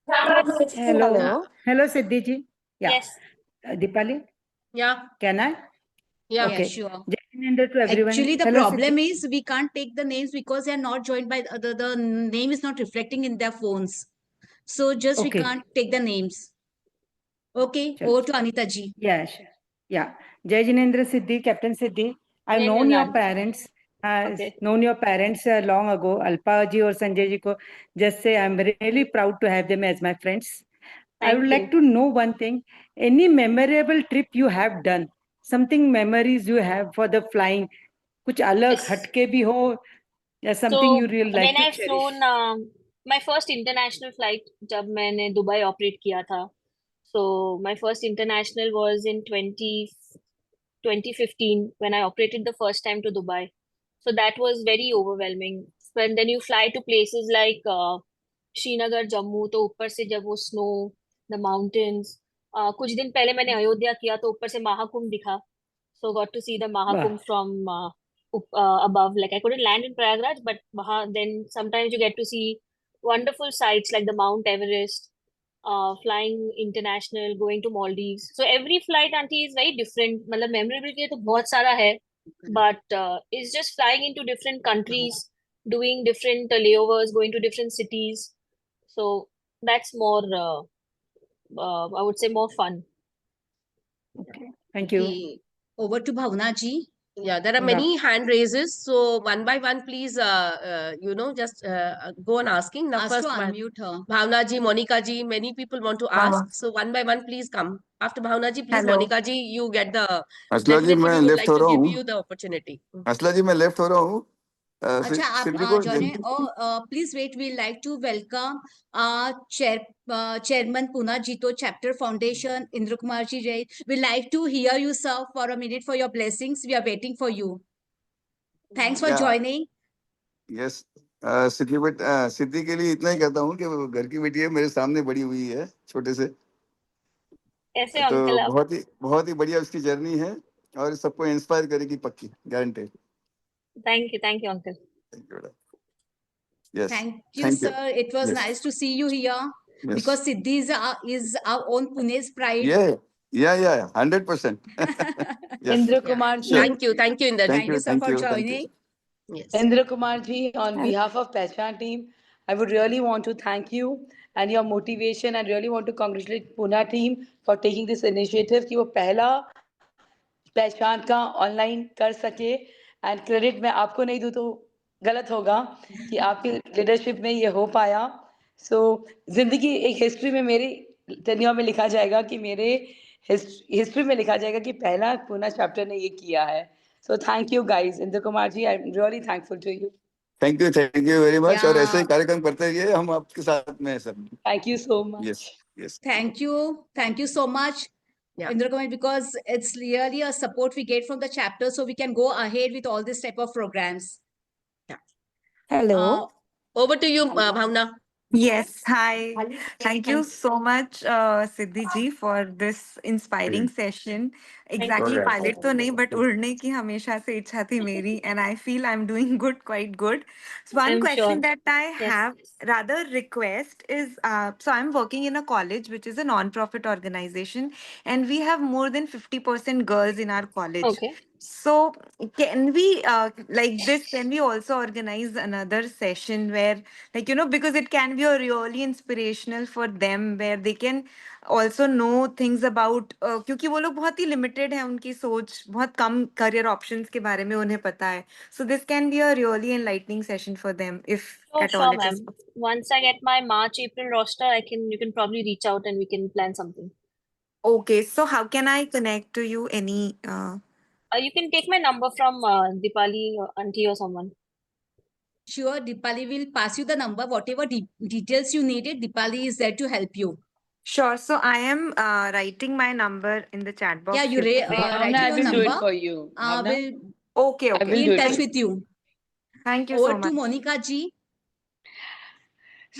Hello, Siddhi ji. Yeah. Yes. Dipali, Yeah. can I? Yeah. Okay. Sure. Jai Jinendra to everyone. Actually, the Hello, problem Siddhi. is we can't take the names because they are not joined by the name is not reflecting in their phones. So just we Okay. can't take the names. Okay, Chalo. over to Anita ji. Yeah, sure. Yeah. Jai Jinendra Siddhi, Captain Siddhi. I've Jai known your Jinendra. parents. Okay. Known your parents long ago. Alpa ji or Sanjay ji ko just say I'm really proud to have them as my friends. I would Thank like to know one thing. Any memorable trip you have done? Something memories you have for the flying? कुछ अलग Yes. हटके भी हो या something So you really like when to I've cherish? flown my first international flight, जब मैंने Dubai operate किया था, so my first international was in 2015 when I operated the first time to Dubai. So that was very overwhelming. When then you fly to places like Srinagar, Jammu, तो ऊपर से जब वो snow, the mountains. कुछ दिन पहले मैंने अयोध्या किया तो ऊपर से महाकुंभ दिखा. So got to see the Mahakumbh from above. Like I couldn't land in Prayagraj, but then sometimes you get to see wonderful sights like the Mount Everest, flying international, going to Maldives. So every flight, auntie, is very different. मतलब memorable के तो बहुत सारा है, but it's just flying into different countries, doing different layovers, going to different cities. So that's more, I would say, more fun. Okay. Thank you. Okay. Over to Bhavna ji. Yeah, there are many hand raises. So one by one, please, just go on asking. Now, Ask first to one, unmute her. Bhavna ji, Monica ji, many people want to ask. So one by one, please come. After Bhavna ji, please, Hello. Monica ji, you get the. असला जी Definitely, मैं we would left like हो to रहा give हूँ you the opportunity. असला जी मैं left हो रहा हूँ अच्छा आप सिद्धि को जाने please wait we like to welcome chairman Poona ji तो चैप्टर फाउंडेशन इंद्र कुमार जी जय we like to hear you sir for a minute for your blessings we are waiting for you thanks for joining yes Siddhi के लिए इतना ही कहता हूँ कि वो घर की बेटी है मेरे सामने बड़ी हुई है छोटे से ऐसे तो अंकल आप बहुत ही बढ़िया उसकी जर्नी है और सबको इंस्पायर करेगी पक्की guaranteed thank you uncle. Thank you yes Thank you, thank you sir. It was nice to see you here because Siddhi is our own Pune's pride. yeah 100% yes Indra Kumar ji. Thank you, Indra ji. Thank you, sir, for joining. Yes. Indra Kumar ji, on behalf of Pehchan team, I would really want to thank you and your motivation, and really want to congratulate Pune team for taking this initiative कि वो पहला पहचान का online कर सके, and credit मैं आपको नहीं दूं तो गलत होगा कि आपकी लीडरशिप में ये हो पाया. सो जिंदगी एक हिस्ट्री में मेरी टेन्योर में लिखा जाएगा कि मेरे हिस्ट्री में लिखा जाएगा कि पहला पूना चैप्टर ने ये किया है. So thank you guys. Indra Kumar ji, I am really thankful to you. Thank you very much. और ऐसे ही Yeah. कार्यक्रम करते रहिए, हम आपके साथ में हैं सब. Thank you so much. Yes yes. Thank you so much, Yeah. Indra Kumar, because it's really a support we get from the chapter, so we can go ahead with all this type of programs. Hello. Over to you, Bhavna. Yes, hi. Thank you so much, Siddhi ji, for this inspiring session. Exactly Alright. pilot तो नहीं, but उड़ने की हमेशा से इच्छा थी मेरी, and I feel I'm doing good, quite good. So one I'm question sure. that I Yes. have, rather request is, so I'm working in a college, which is a non-profit organization, and we have more than 50% girls in our college. Okay. So can we, like this, can we also organize another session where, like, you know, because it can be a really inspirational for them, where they can also know things about, क्योंकि वो लोग बहुत ही limited है, उनकी सोच बहुत कम career options के बारे में उन्हें पता है. So this can be a really enlightening session for them, if Oh, at all sure, it is. ma'am. Once I get my March, April roster, you can probably reach out and we can plan something. Okay, so how can I connect to you? Any You can take my number from Dipali auntie or someone. Sure, Dipali will pass you the number. Whatever details you needed, Dipali is there to help you. Sure. So I am writing my number in the chat box. Yeah, you here. write Bhavna, I your will do it number. for you. Bhavna, We'll Okay, I okay. will be do in it touch for you. with you. Thank you Over so to much. Monica ji.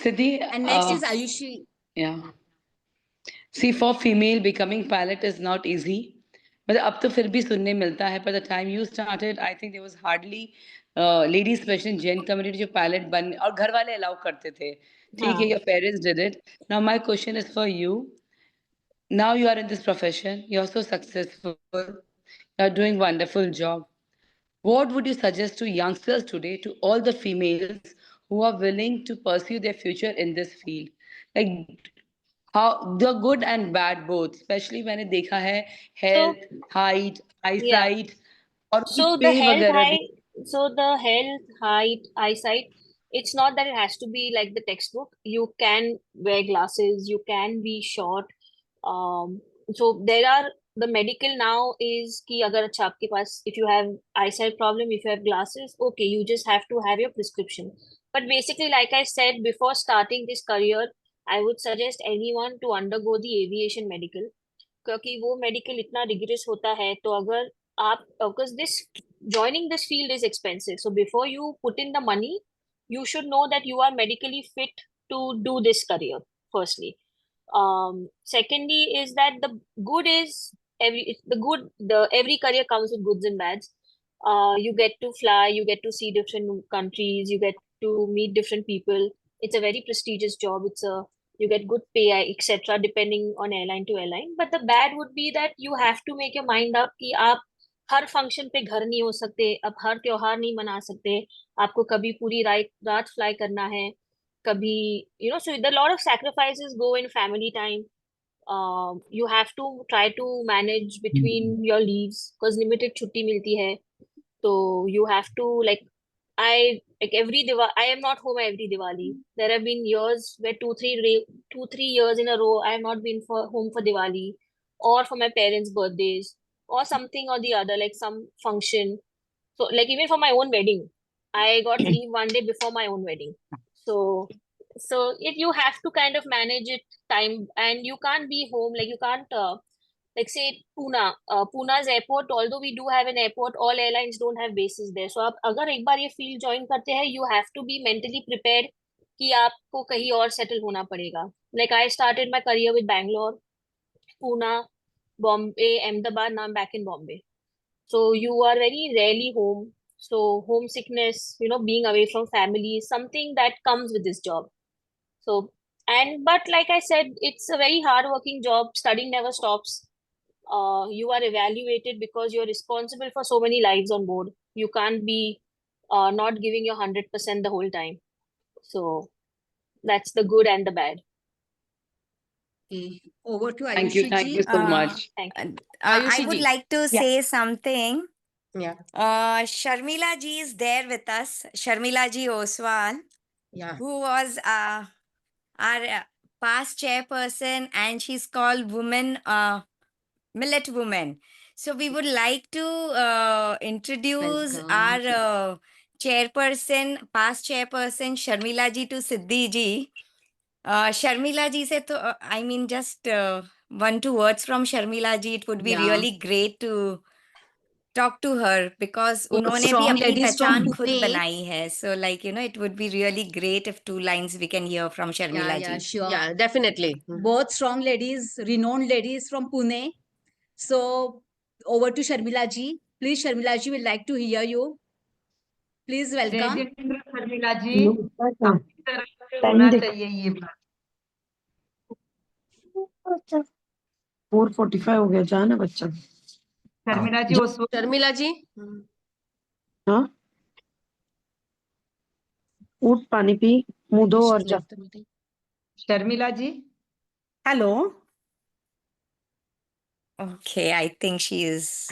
Siddhi, And next is Ayushi. yeah. See, for female, becoming pilot is not easy. मतलब अब तो फिर भी सुनने मिलता है, पर the time you started, I think there was hardly ladies, especially in Gen community, जो pilot बन और घर वाले allow करते थे. ठीक है, your parents did it. Now my question is for you. Now you are in this profession, you're so successful, you're doing wonderful job. What would you suggest to youngsters today, to all the females who are willing to pursue their future in this field? Like how the good and bad both, especially मैंने देखा है So, health, height, yeah. eyesight और उनकी So the pay health वगैरह भी. height, eyesight, it's not that it has to be like the textbook. You can wear glasses, you can be short. So there are the medical now is कि अगर अच्छा आपके पास, if you have eyesight problem, if you have glasses, okay, you just have to have your prescription. But basically, like I said, before starting this career, I would suggest anyone to undergo the aviation medical. क्योंकि वो medical इतना rigorous होता है, तो अगर आप, because this joining this field is expensive, so before you put in the money, you should know that you are medically fit to do this career firstly. Secondly is that the good is every career comes with goods and bads. You get to fly, you get to see different countries, you get to meet different people. It's a very prestigious job. You get good pay, etc., depending on airline to airline. But the bad would be that you have to make your mind up कि आप हर function पे घर नहीं हो सकते, अब हर त्योहार नहीं मना सकते, आपको कभी पूरी रात फ्लाई करना है, कभी so there are a lot of sacrifices go in family time. You have to try to manage between your leaves because limited छुट्टी मिलती है, so you have to like I am not home every Diwali. There have been years where 2-3 years in a row I have not been home for Diwali or for my parents' birthdays or something or the other, like some function. So like even for my own wedding, I got leave one day before my own wedding. So you have to kind of manage it time, and you can't be home, like you can't like say Puna's airport, although we do have an airport, all airlines don't have bases there. So आप अगर एक बार ये field join करते हैं, you have to be mentally prepared कि आपको कहीं और settle होना पड़ेगा. Like I started my career with Bangalore, Pune, Bombay, Ahmedabad. Now I'm back in Bombay. So you are very rarely home. So homesickness, being away from family is something that comes with this job. So, but like I said, it's a very hard-working job. Studying never stops. You are evaluated because you're responsible for so many lives on board. You can't be not giving your 100% the whole time. So that's the good and the bad. Okay. Over to Thank you. Ayushi Thank ji. you so much. Thank you. I Ayushi would ji. like to Yeah. say something. Yeah. Sharmila ji is there with us. Sharmila ji Oswal, Yeah. who was our past chairperson, and she's called Millet Woman. So we would like to introduce Welcome. our chairperson, past chairperson, Sharmila ji to Siddhi ji. Sharmila ji se to, I mean, just 1-2 words from Sharmila ji. It would be Yeah. really great to talk to her because वो उन्होंने भी strong अपनी ladies from पहचान खुद Pune. बनाई है. So like, it would be really great if 2 lines we can hear from Yeah, Sharmila yeah, ji. sure. Yeah, definitely. Both strong ladies, renowned ladies from Pune. So over to Sharmila ji. Please, Sharmila ji, we'd like to hear you. Please welcome. Sharmila जी, आपकी तरफ से होना चाहिए ये बात. 4:45 हो गया, जाना बच्चा. शर्मिला जी उस वक्त Sharmila ji. हाँ, उठ, पानी पी, मुंह धो और She's जा. left the meeting. Sharmila ji, Hello. Okay, I think she's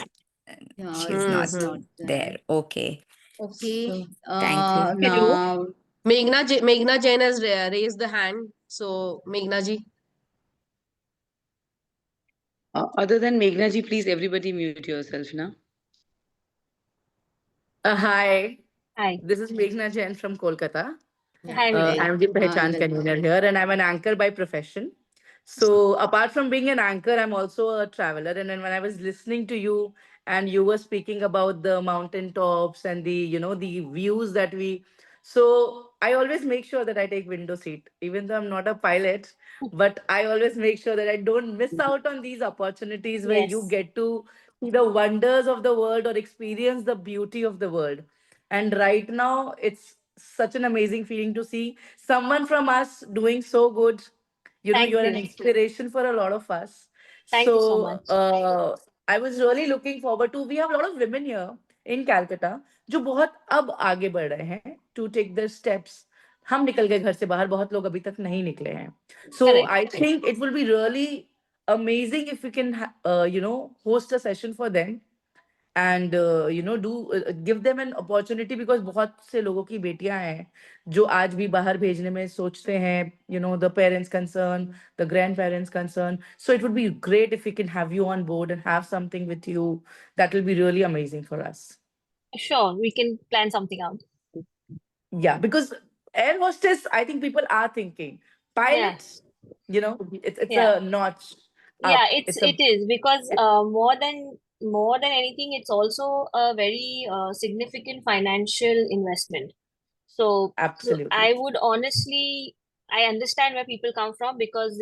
Yeah, she's not it's not there. Okay. Okay. So, thank you. Now, Meghna Jain has raised the hand. So, Meghna ji. Other than Meghna ji, please everybody mute yourself now. Hi, Hi. this is Meghna Jain from Kolkata. Hi, Meghna. I'm the Pehchan welcome. convener here, and I'm an anchor by profession. So, apart from being an anchor, I'm also a traveler. And then when I was listening to you, and you were speaking about the mountain tops and the views that we. So, I always make sure that I take window seat, even though I'm not a pilot. But I always make sure that I don't miss out on these opportunities where you Yes. get to see the wonders of the world or experience the beauty of the world. And right now, it's such an amazing feeling to see someone from us doing so good. Thank You're an you. inspiration for a lot of us. Thank you so So much. I was really looking forward to. We have a lot of women here in Calcutta जो बहुत अब आगे बढ़ रहे हैं to take their steps. हम निकल गए घर से बाहर, बहुत लोग अभी तक नहीं निकले हैं. So Correct. I think it will be really amazing if we can host a session for them and give them an opportunity because बहुत से लोगों की बेटियां हैं जो आज भी बाहर भेजने में सोचते हैं, the parents concern, the grandparents concern. So it would be great if we can have you on board and have something with you. That will be really amazing for us. Sure, we can plan something out. Yeah, because air hostess, I think people are thinking. Yeah. Pilots, it's Yeah. a notch Yeah, up. it is because more than anything, it's also a very significant financial investment. So Absolutely. I would honestly, I understand where people come from because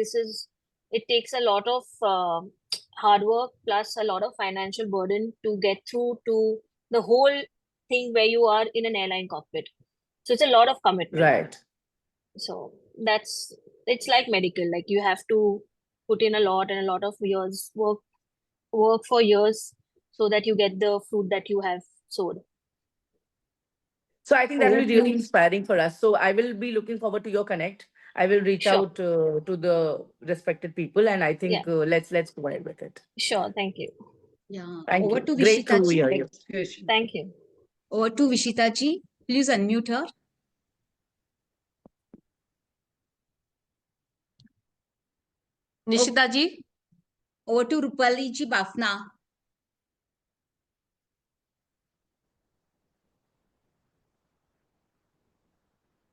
it takes a lot of hard work plus a lot of financial burden to get through to the whole thing where you are in an airline cockpit. So it's a lot of commitment. Right. So it's like medical, like you have to put in a lot and a lot of years work for years so that you get the fruit that you have sowed. So I think that will be really inspiring for us. So I will be looking forward to your connect. I will reach Sure. out to the respected people, and I think let's go ahead with it. Sure, thank you. Yeah. Thank Over you. to Great Vishita to ji. hear you. Thank you. Over to Vishita ji. Please unmute her. Nishita ji. Over to Rupali ji Bafna.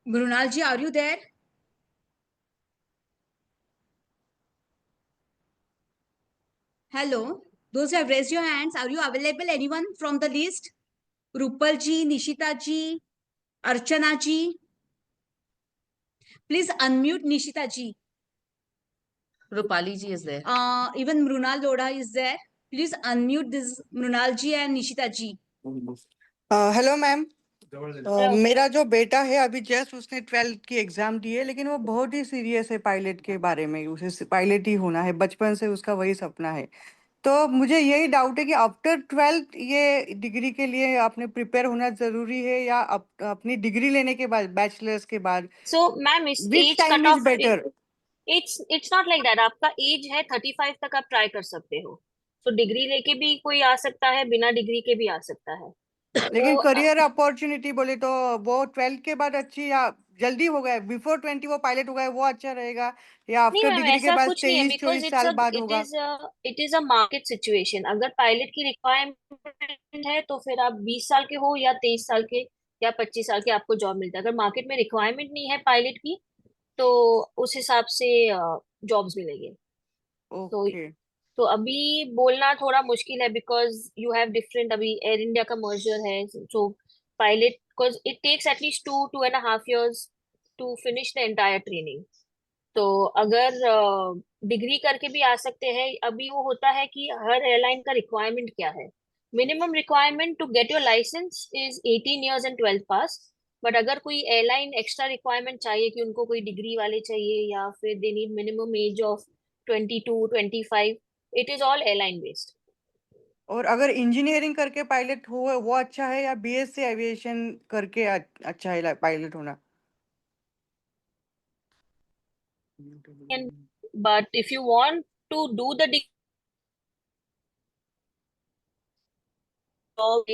Grunal ji, are you there? Hello. Those who have raised your hands, are you available? Anyone from the list? Rupal ji, Nishita ji, Archana ji. Please unmute Nishita ji. Rupali ji is there. Even Mrunal Lodha is there. Please unmute this Mrunal ji and Nishita ji. Hello ma'am, Hello. मेरा जो बेटा है अभी just उसने 12th की exam दी है, लेकिन वो बहुत ही सीरियस है पायलट के बारे में. उसे पायलट ही होना है, बचपन से उसका वही सपना है. तो मुझे यही डाउट है कि आफ्टर 12th ये डिग्री के लिए आपने प्रिपेयर होना जरूरी है या अपनी डिग्री लेने के बाद, बैचलर्स के बाद, So ma'am, इस which age time cut is of better? It's not like that. आपका एज है 35 तक आप ट्राई कर सकते हो. तो डिग्री लेके भी कोई आ सकता है, बिना डिग्री के भी आ सकता है. लेकिन वो करियर अपॉर्चुनिटी बोले तो वो 12th के बाद अच्छी, या जल्दी हो गया बिफोर 20 वो पायलट हो गया वो अच्छा रहेगा, या नहीं आफ्टर मैम, डिग्री के ऐसा बाद कुछ नहीं है 23-24 बिकॉज साल बाद होगा? It is a market situation. अगर पायलट की रिक्वायरमेंट है तो फिर आप 20 साल के हो या 23 साल के या 25 साल के आपको जॉब मिलता है. अगर मार्केट में रिक्वायरमेंट नहीं है पायलट की तो उस हिसाब से जॉब्स मिलेंगे. तो ओके. तो अभी बोलना थोड़ा मुश्किल है बिकॉज यू हैव डिफरेंट. अभी एयर इंडिया का मर्जर है. So pilot, because it takes at least 2.5 years to finish the entire training. तो अगर डिग्री करके भी आ सकते हैं. अभी वो होता है कि हर एयरलाइन का रिक्वायरमेंट क्या है. Minimum requirement to get your licence is 18 years and 12th pass. But अगर कोई एयरलाइन एक्स्ट्रा रिक्वायरमेंट चाहिए कि उनको कोई डिग्री वाले चाहिए या फिर they need minimum age of 22-25, it is all airline based. और अगर इंजीनियरिंग करके पायलट हो वो अच्छा है, या बीएससी एविएशन करके अच्छा है पायलट होना? But if you want to do the degree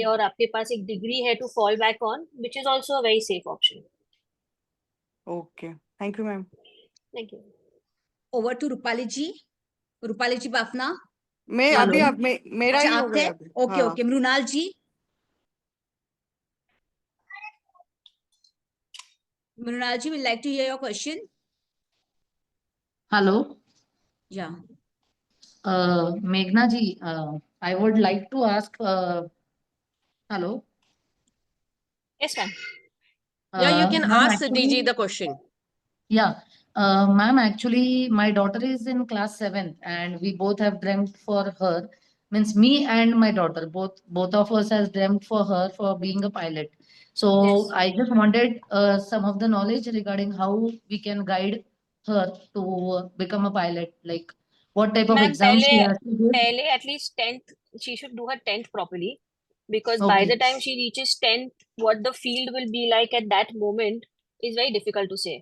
और आपके पास एक डिग्री है to fall back on, which is also a very safe option. Okay, thank you ma'am. Thank you. Over to Rupali ji. Rupali ji Bafna. मैं या अभी तुम? अब मेरा अच्छा ही हो आप थे? गया अभी. ओके हाँ. Okay. Mrinal ji. Mrunal ji, we'd like to hear your question. Hello. Yeah. Meghna ji, I would like to ask, hello. Yes, ma'am. Yeah, you can Ma'am, ask actually, DG the question. yeah, ma'am, actually, my daughter is in class 7th and we both have dreamt for her. Means me and my daughter, both of us has dreamt for her for being a pilot. So Yes. I just wanted some of the knowledge regarding how we can guide her to become a pilot. Like what type of Ma'am, exams she has to give. पहले at least 10th, she should do her 10th properly. Because by Okay. the time she reaches 10th, what the field will be like at that moment is very difficult to say.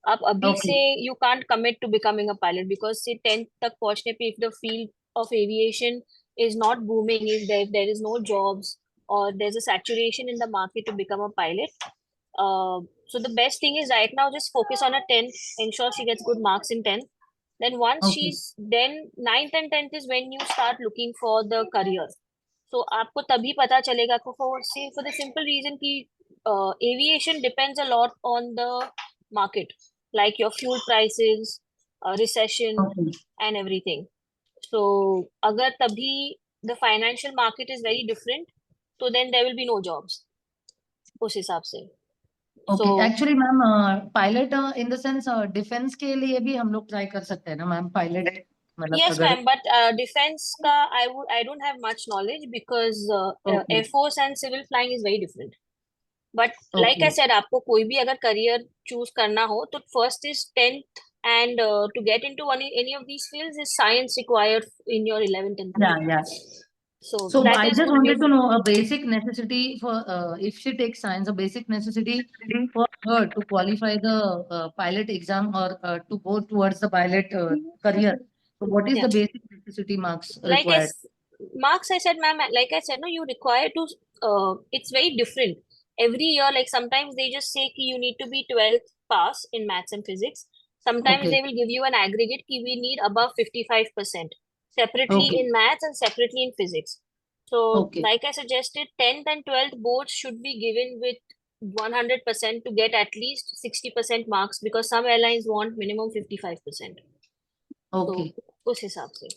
आप अभी Okay. से you can't commit to becoming a pilot because से 10th तक पहुंचने पे if the field of aviation is not booming, if there is no jobs or there's a saturation in the market to become a pilot. So the best thing is right now just focus on her 10th, ensure she gets good marks in 10th. Then once Okay. she's then 9th and 10th is when you start looking for the career. So आपको तभी पता चलेगा for the simple reason कि aviation depends a lot on the market, like your fuel prices, recession, Okay. and everything. So अगर तभी the financial market is very different, so then there will be no jobs उस हिसाब से. Okay So actually ma'am pilot in the sense defence के लिए भी हम लोग ट्राई कर सकते हैं ना मैम पायलट मतलब yes, अगर ma'am, but defense ka I don't have much knowledge because okay Air Force and civil flying is very different. But like I okay said, आपको कोई भी अगर career choose करना हो तो first is 10th and to get into any of these fields is science required in your 11th and या 12th. या So so that I is just you. Wanted to know a basic necessity for if she takes science a basic necessity for her to qualify the pilot exam or to go towards the pilot career. So what is Yeah. the basic necessity marks Like required? marks I said, ma'am, like I said, no, you require to it's very different every year. Like sometimes they just say ki you need to be 12th pass in maths and physics. Sometimes Okay. they will give you an aggregate ki we need above 55% separately Okay. in maths and separately in physics. So Okay. like I suggested, 10th and 12th boards should be given with 100% to get at least 60% marks because some airlines want minimum 55%. Okay. So उस हिसाब से.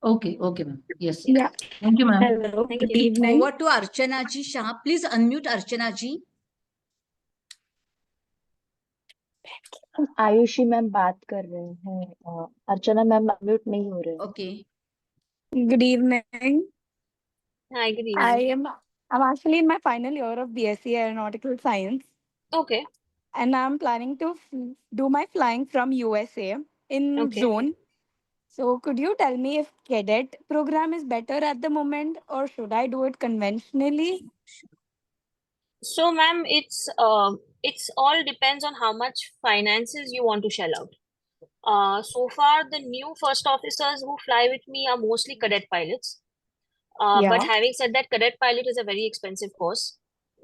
Okay. Okay, ma'am. Yes. Yeah. Thank you, ma'am. Hello. Thank Good you. evening. Over to Archana ji Shah. Please unmute Archana ji. Ayushi ma'am बात कर रहे हैं, अर्चना ma'am unmute नहीं हो रहे हैं. Okay. Good evening. Hi, good evening. I'm actually in my final year of BSc Aeronautical Science, Okay. and I'm planning to do my flying from USA in Okay. June. So could you tell me if cadet program is better at the moment or should I do it conventionally? So, ma'am, it's all depends on how much finances you want to shell out. So far, the new first officers who fly with me are mostly cadet pilots. But Yeah. having said that, cadet pilot is a very expensive course,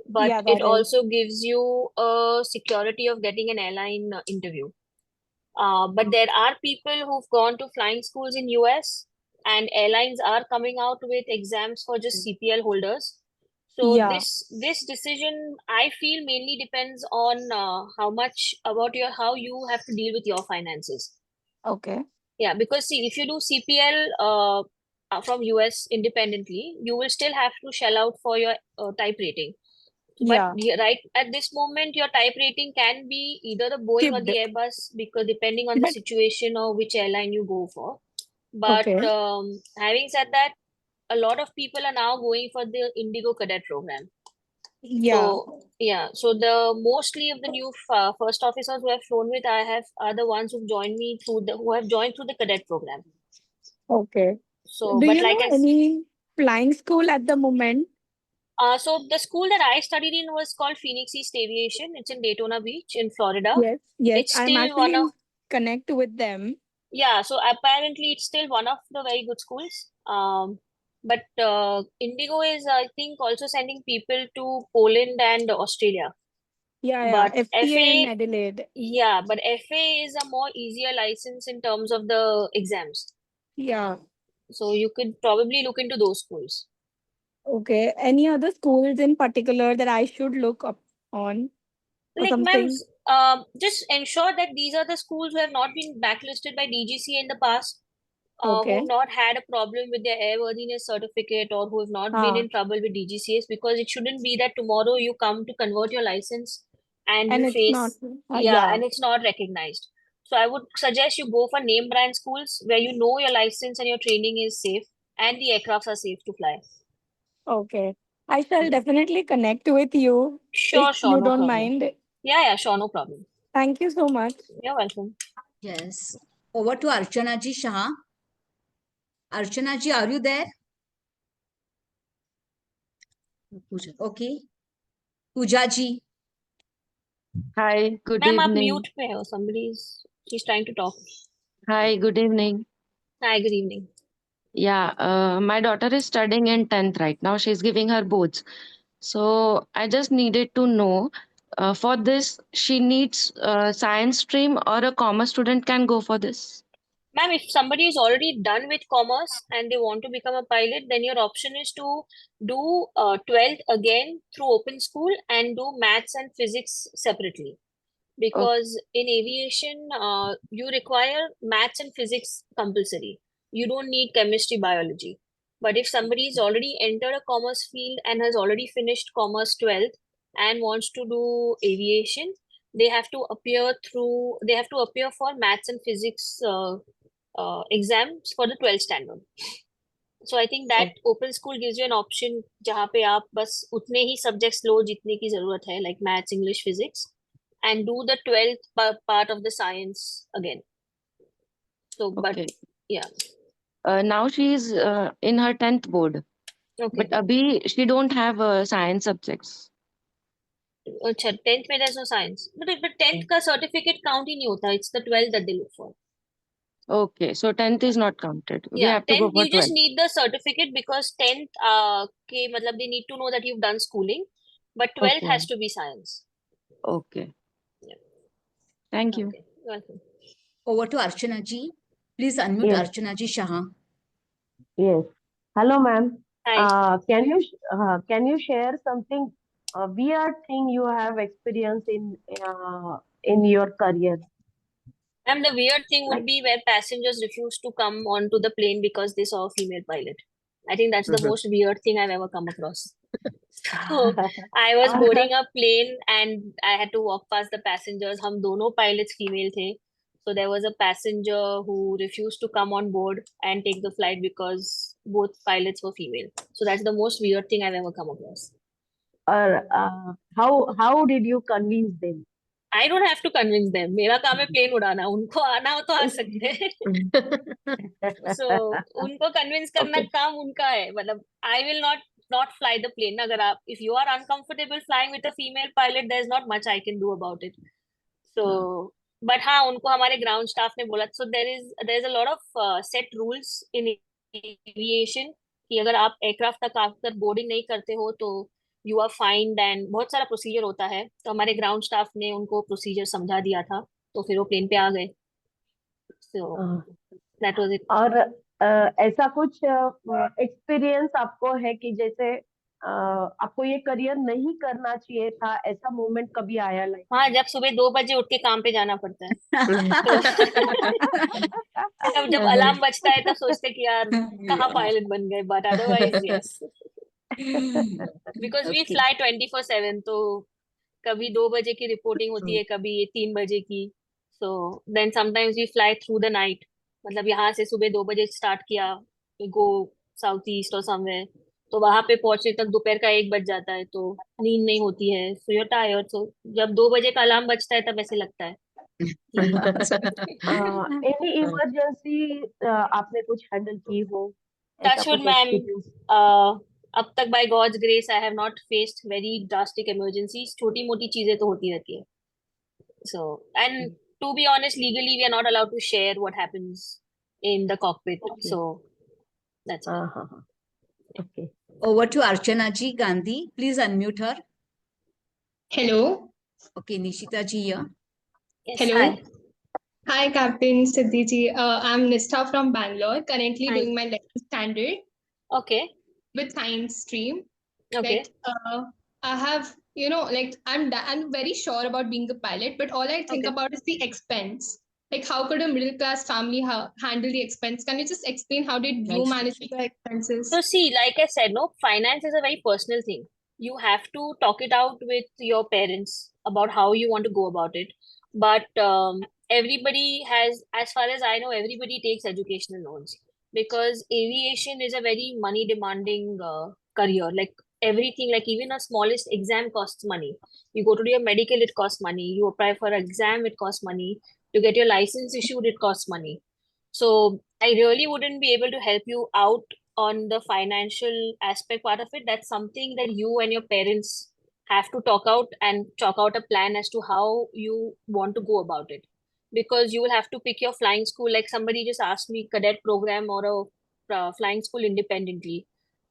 but Yeah, it that is. also gives you a security of getting an airline interview. But there are people who've gone to flying schools in US, and airlines are coming out with exams for just CPL holders. So Yeah. this decision, I feel, mainly depends on how much about how you have to deal with your finances. Okay. Yeah, because see, if you do CPL from US independently, you will still have to shell out for your type rating. But right at this moment, your type rating can be either the Boeing or the Airbus, because depending on the situation or which airline you go for. But Okay. having said that, a lot of people are now going for the Indigo cadet program. Yeah. So yeah, so the mostly of the new first officers who have flown with are the ones who joined me who have joined through the cadet program. Okay. So, Do but you like know any flying school at the moment? So the school that I studied in was called Phoenix East Aviation. It's in Daytona Beach in Florida. Yes, It's I'm still actually one of in connect with them. yeah. So apparently it's still one of the very good schools. But Indigo is, I think, also sending people to Poland and Australia. Yeah, But FTA in FA, Adelaide. yeah, but FA is a more easier license in terms of the exams. Yeah. So you could probably look into those schools. Okay. Any other schools in particular that I should look up on or Like, ma'am, something? just ensure that these are the schools who have not been blacklisted by DGCA in the past, who Okay. have not had a problem with their airworthiness certificate, or who have not been in trouble with DGCAs, because it shouldn't be that tomorrow you come to convert your license and And you it's not. face, Yeah. and it's not recognized. So I would suggest you go for name brand schools where you know your license and your training is safe and the aircrafts are safe to fly. Okay. I shall definitely connect with you Sure, if you no don't problem. mind. Yeah, sure, no problem. Thank you so much. You're welcome. Yes. Over to Archana ji Shah. Archana ji, are you there? Okay. Pooja ji. Hi, good Ma'am, आप evening. mute पे हो. She's trying to talk. Hi, good evening. Hi, good evening. Yeah, my daughter is studying in 10th right now. She's giving her boards. So I just needed to know, for this, she needs science stream or a commerce student can go for this? Ma'am, if somebody is already done with commerce and they want to become a pilot, then your option is to do 12th again through open school and do maths and physics separately. Because in aviation, you require maths and physics compulsory. You don't need chemistry, biology. But if somebody is already entered a commerce field and has already finished commerce 12th and wants to do aviation, they have to appear for maths and physics exams for the 12th standard. So I think that open school gives you an option जहाँ पे आप बस उतने ही subjects लो जितने की जरूरत है, like maths, English, physics, and do the 12th part of the science again. So, but yeah. Now she is in her 10th board. Okay. But abhi she don't have science subjects. अच्छा, 10th में there's no science. But 10th का certificate count ही नहीं होता. It's the 12th that they look for. Okay, so 10th is not counted. We Yeah, have to go 10th for you just 12th. need the certificate because 10th के मतलब they need to know that you've done schooling, but 12th Okay. has to be science. Okay. Yeah. Thank you. Okay, welcome. Over to Archana ji. Please unmute Yes. Archana ji Shah. Yes. Hello, ma'am. Hi. Can you share something weird thing you have experienced in your career? And the weird thing would be where passengers refuse to come onto the plane because they saw a female pilot. I think that's the most weird thing I've ever come across. So I was boarding a plane and I had to walk past the passengers. हम दोनों pilots female थे. So there was a passenger who refused to come on board and take the flight because both pilots were female. So that's the most weird thing I've ever come across. Or how did you convince them? I don't have to convince them. मेरा काम है plane उड़ाना. उनको आना हो तो आ सकते हैं. So उनको convince करना काम उनका है. मतलब I will not fly the plane. अगर आप if you are uncomfortable flying with a female pilot, there is not much I can do about it. So but हाँ उनको हमारे ground staff ने बोला. So there is a lot of set rules in aviation कि अगर आप aircraft तक आकर बोर्डिंग नहीं करते हो तो यू आर फाइंड एंड बहुत सारा प्रोसीजर होता है. तो हमारे ग्राउंड स्टाफ ने उनको प्रोसीजर समझा दिया था तो फिर वो प्लेन पे आ गए. So that was it. और ऐसा कुछ एक्सपीरियंस आपको है कि जैसे आपको ये करियर नहीं करना चाहिए था, ऐसा मोमेंट कभी आया लाइफ? हाँ, जब सुबह 2 बजे उठ के काम पे जाना पड़ता है. तब जब अलार्म बजता है तब सोचते कि यार कहाँ पायलट बन गए. But otherwise yes, because we fly 24/7. तो कभी 2 बजे की रिपोर्टिंग होती है, कभी 3 बजे की. So then sometimes we fly through the night. मतलब यहाँ से सुबह 2 बजे स्टार्ट किया, गो साउथ ईस्ट और समवेयर, तो वहां पे पहुंचने तक दोपहर का 1 बज जाता है. तो नींद नहीं होती है, सो यू टायर्ड. सो जब 2 बजे का अलार्म बजता है तब ऐसे लगता है. एनी इमरजेंसी आपने कुछ हैंडल की हो? टच वुड मैम, अब तक by God's grace I have not faced very drastic emergencies. छोटी मोटी चीजें तो होती रहती है. So and to be honest, legally we are not allowed to share what happens in the cockpit. So that's okay. Over to Archana ji Gandhi. Please unmute her. Hello. Okay, Nishita ji here. Yes, Hello. hi. Hi, Captain Siddhi ji. I'm Nistha from Bangalore, currently Hi. doing my 11th standard Okay. with science stream. Okay. Like, I have, I'm very sure about being a pilot, but all I think Okay. about is the expense. Like, how could a middle class family handle the expense? Can you just explain how did you manage the expenses? So see, like I said, no, finance is a very personal thing. You have to talk it out with your parents about how you want to go about it. But everybody has, as far as I know, everybody takes educational loans because aviation is a very money demanding career. Like everything, like even a smallest exam costs money. You go to do your medical, it costs money. You apply for an exam, it costs money. To get your license issued, it costs money. So I really wouldn't be able to help you out on the financial aspect part of it. That's something that you and your parents have to talk out and chalk out a plan as to how you want to go about it. Because you will have to pick your flying school. Like somebody just asked me, cadet program or a flying school independently.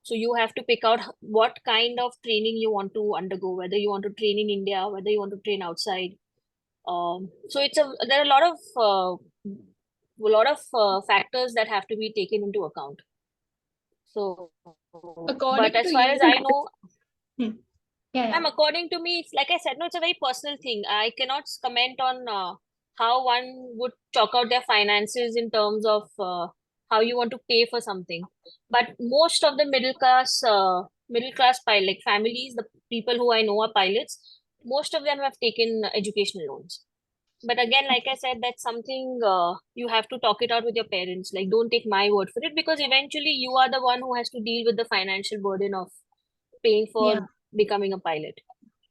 So you have to pick out what kind of training you want to undergo, whether you want to train in India, whether you want to train outside. So there are a lot of factors that have to be taken into account. So, According but as to far you, as I know, yeah. according to me, it's like I said, no, it's a very personal thing. I cannot comment on how one would chalk out their finances in terms of how you want to pay for something. But most of the middle class pilot like families, the people who I know are pilots, most of them have taken educational loans. But again, like I said, that's something you have to talk it out with your parents. Like, don't take my word for it because eventually you are the one who has to deal with the financial burden of paying for becoming a pilot.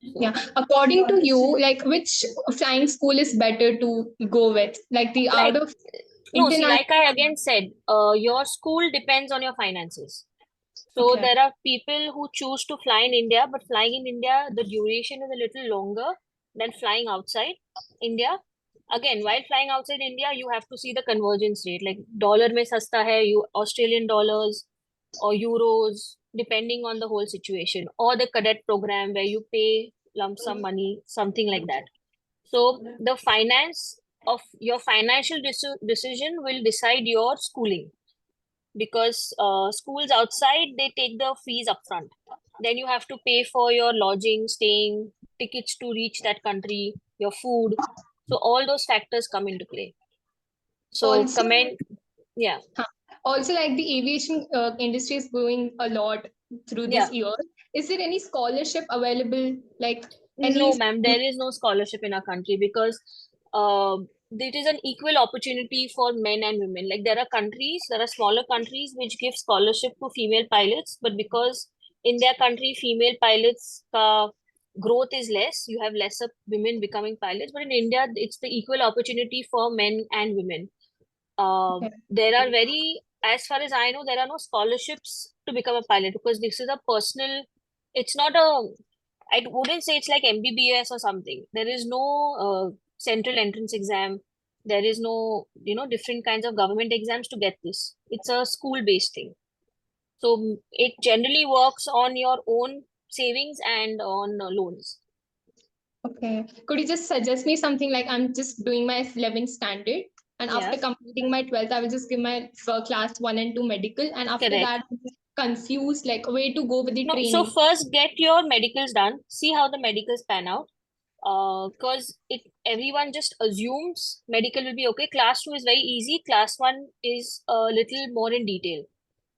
So, Yeah. According to you, like which flying school is better to go with? Like the like, out of no, see, international. like I again said, your school depends on your finances. So Okay. there are people who choose to fly in India, but flying in India, the duration is a little longer than flying outside India. Again, while flying outside India, you have to see the convergence rate. Like dollar mein sasta hai, Australian dollars or euros, depending on the whole situation, or the cadet program where you pay lump sum money, something like that. So the finance of your financial decision will decide your schooling. Because schools outside, they take the fees upfront. Then you have to pay for your lodging, staying, tickets to reach that country, your food. So all those factors come into play. So Also- yeah. Also, like the aviation industry is growing a lot through this year. Is there any scholarship available? Like No, ma'am, there is no scholarship in our country because it is an equal opportunity for men and women. Like there are smaller countries which give scholarship to female pilots, but because in their country female pilots ka growth is less. You have lesser women becoming pilots, but in India, it's the equal opportunity for men and women. There are as far as I know, there are no scholarships to become a pilot because this is a personal, it's not I wouldn't say it's like MBBS or something. There is no central entrance exam. There is no, different kinds of government exams to get this. It's a school-based thing. So it generally works on your own savings and on loans. Okay. Could you just suggest me something like I'm just doing my 11th standard and after Yeah. completing my 12th, I will just give my class 1 and 2 medical and after Correct. that I'm just confused like where to go with the No, so training. first get your medicals done. See how the medicals pan out. Because everyone just assumes medical will be okay. Class 2 is very easy. Class 1 is a little more in detail.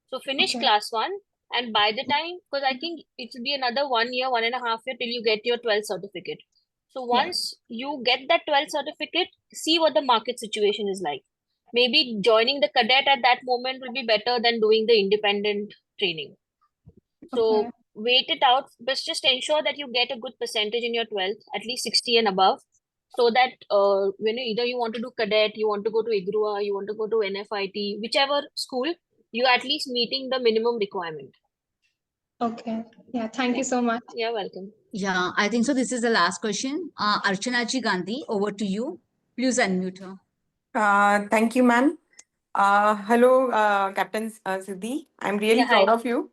So finish Okay. class 1 and by the time, because I think it will be another 1 year, 1.5 year till you get your 12th certificate. So once you get that 12th certificate, see what the market situation is like. Maybe joining the cadet at that moment will be better than doing the independent training. So Okay. wait it out, but just ensure that you get a good percentage in your 12th, at least 60 and above, so that when either you want to do cadet, you want to go to IGRUA, you want to go to NFIT, whichever school, you at least meeting the minimum requirement. Okay. Yeah. Thank you so much. You're welcome. Yeah, I think so. This is the last question. Archana Ji Gandhi, over to you. Please unmute her. Thank you, ma'am. Hello, Captain Siddhi. I'm really Yeah, proud hi. of you.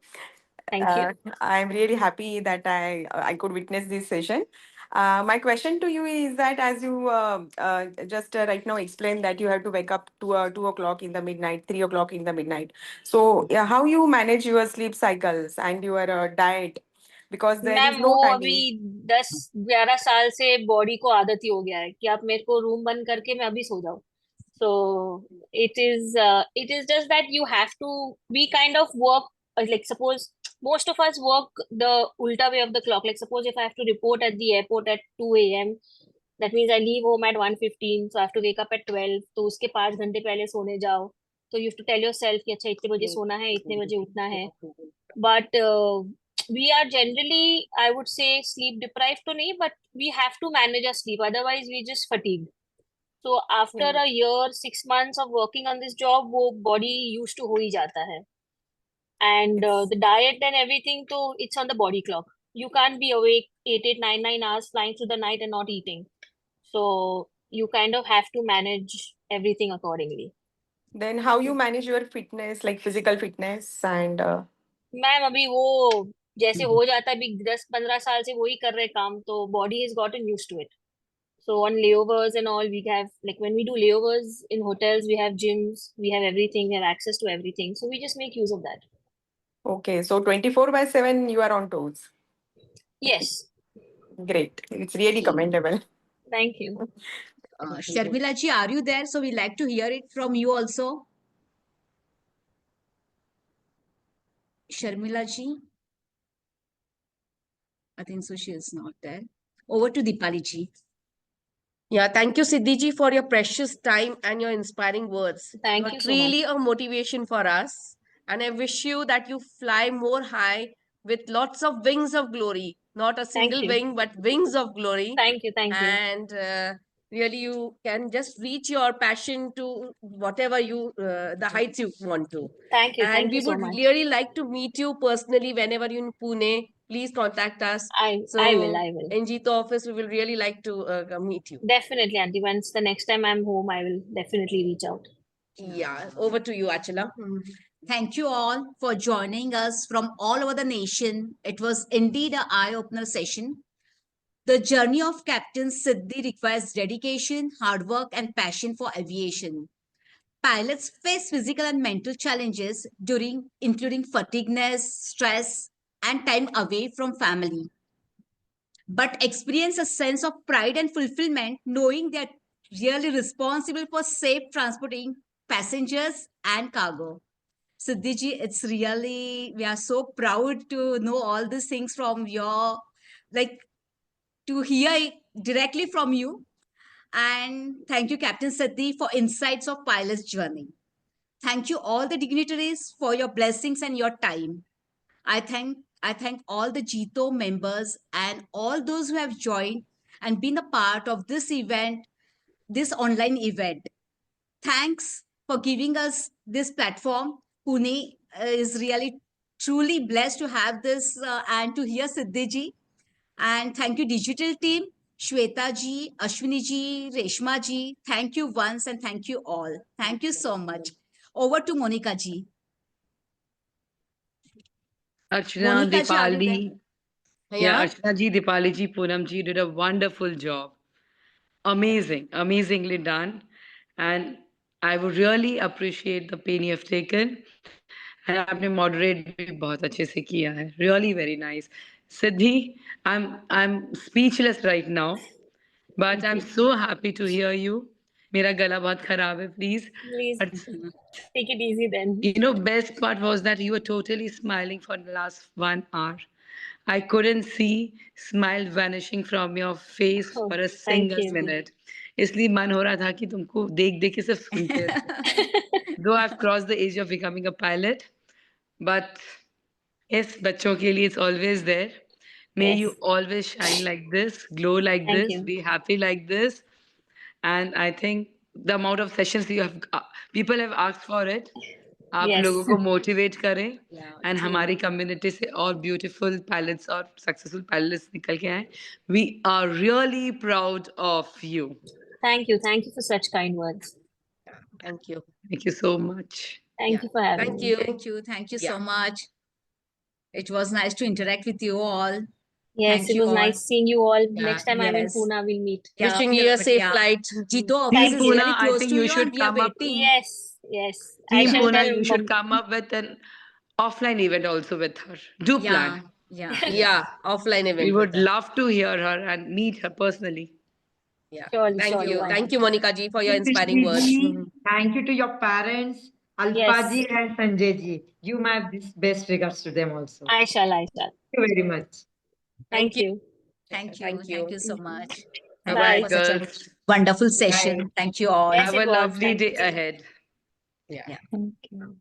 Thank you. I'm really happy that I could witness this session. My question to you is that as you just right now explained that you have to wake up to 2 o'clock in the midnight, 3 o'clock in the midnight. So how you manage your sleep cycles and your diet? Because there ma'am is वो no अभी timing. 10-11 साल से body को आदत ही हो गया है कि आप मेरे को रूम बंद करके मैं अभी सो जाऊं. So it is just that you have to we kind of work like suppose most of us work the ulta way of the clock. Like suppose if I have to report at the airport at 2 a.m. that means I leave home at 1:15, so I have to wake up at 12. तो उसके 5 घंटे पहले सोने जाओ. So you have to tell yourself कि अच्छा इतने बजे सोना है, इतने बजे उठना है. But we are generally, I would say, sleep deprived to nahi, but we have to manage our sleep. Otherwise, we just fatigued. So after a year, 6 months of working on this job, वो body used to हो ही जाता है. And the diet and everything, so it's on the body clock. You can't be awake 8, 8, 9 hours flying through the night and not eating. So you kind of have to manage everything accordingly. Then how you manage your fitness, like physical fitness and ma'am अभी वो जैसे हो जाता है अभी 10-15 साल से वही कर रहे काम तो body has gotten used to it. So on layovers and all, we have like when we do layovers in hotels, we have gyms, we have everything, we have access to everything. So we just make use of that. okay, so 24/7 you are on toes. Yes. Great. It's really commendable. Thank you. Sharmila Ji, are you there? So we like to hear it from you also. Sharmila Ji? I think so she is not there. Over to Deepali Ji. Yeah, thank you, Siddhi ji, for your precious time and your inspiring words. Thank You you are so much. really a motivation for us. And I wish you that you fly more high with lots of wings of glory. Not a Thank single you. wing, but wings of glory. Thank you. Thank you. And really, you can just reach your passion to whatever the heights you want to. Thank you. And Thank we you so would much. really like to meet you personally whenever you're in Pune. Please contact us. I will. I will. In Jito office, we will really like to meet you. Definitely, Auntie. Once the next time I'm home, I will definitely reach out. Yeah, over to you, Achala. Thank you all for joining us from all over the nation. It was indeed an eye-opener session. The journey of Captain Siddhi requires dedication, hard work, and passion for aviation. Pilots face physical and mental challenges including fatigueness, stress, and time away from family, but experience a sense of pride and fulfillment knowing they're really responsible for safe transporting passengers and cargo. Siddhiji, it's really, we are so proud to know all these things from like, to hear it directly from you. And thank you, Captain Siddhi, for insights of pilot's journey. Thank you all the dignitaries for your blessings and your time. I thank I thank all the Jito members and all those who have joined and been a part of this event, this online event. Thanks for giving us this platform. Pune is really truly blessed to have this and to hear Siddhi ji. And thank you, digital team, Shweta ji, Ashwini ji, Reshma ji. Thank you once and thank you all. Thank you so much. Over to Monica ji. Archana, Monica ji, are you Dipali. there? Yeah, Archana ji, Dipali ji, Poonam ji did a wonderful job. Amazing, amazingly done. And I would really appreciate the pain you have taken. And आपने moderate भी बहुत अच्छे से किया है. Really very nice. Siddhi, I'm speechless right now, but I'm so happy to hear you. मेरा गला बहुत खराब है, please. Please But take it easy then. you know, best part was that you were totally smiling for the last 1 hour. I couldn't see smile vanishing from your face Oh, for a thank single you. minute. इसलिए मन हो रहा था कि तुमको देख देख के सिर्फ सुनते रहो. Though I've crossed the age of becoming a pilot, but yes, बच्चों के लिए it's always there. May you Yes. always shine like this, glow like Thank this, you. be happy like this. And I think the amount of sessions you have, people have asked for it. आप Yes. लोगों को motivate करें Yeah, and true. हमारी community से और beautiful pilots और successful pilots निकल के आए. We are really proud of you. Thank you. Thank you for such kind words. Thank you. Thank you so much. Thank Yeah. you for having Thank me. you. Thank you. Thank you Yeah. so much. It was nice to interact with you all. Yes, Thank it you was all. nice seeing you all. Yeah, Next time I'm in yes. Pune, we'll meet. Yeah, Wishing you a but safe yeah. flight. Jito office Team is Pune, really I close think to you you should and we are come up. waiting. Yes, yes. I Team shall Pune, tell you should mom. come up with an offline event also with her. Do plan. Yeah. Yeah, offline We event would with her. love to hear her and meet her personally. Yeah. Surely, Thank surely. you. Why Thank not? you, Monica ji, for your Thank you, inspiring words. Sriji. Thank you to your parents, Alpa Yes, ji and Sanjay ji. You my best regards to them also. I shall. I shall. Thank you very much. Thank you. Thank you. Thank you. Thank you so much. Bye Thank Bye. you bye, for such a girls. wonderful Bye. session. Thank you all. Yes, Have it a was. lovely Thank day you. ahead. Yeah. Thank you.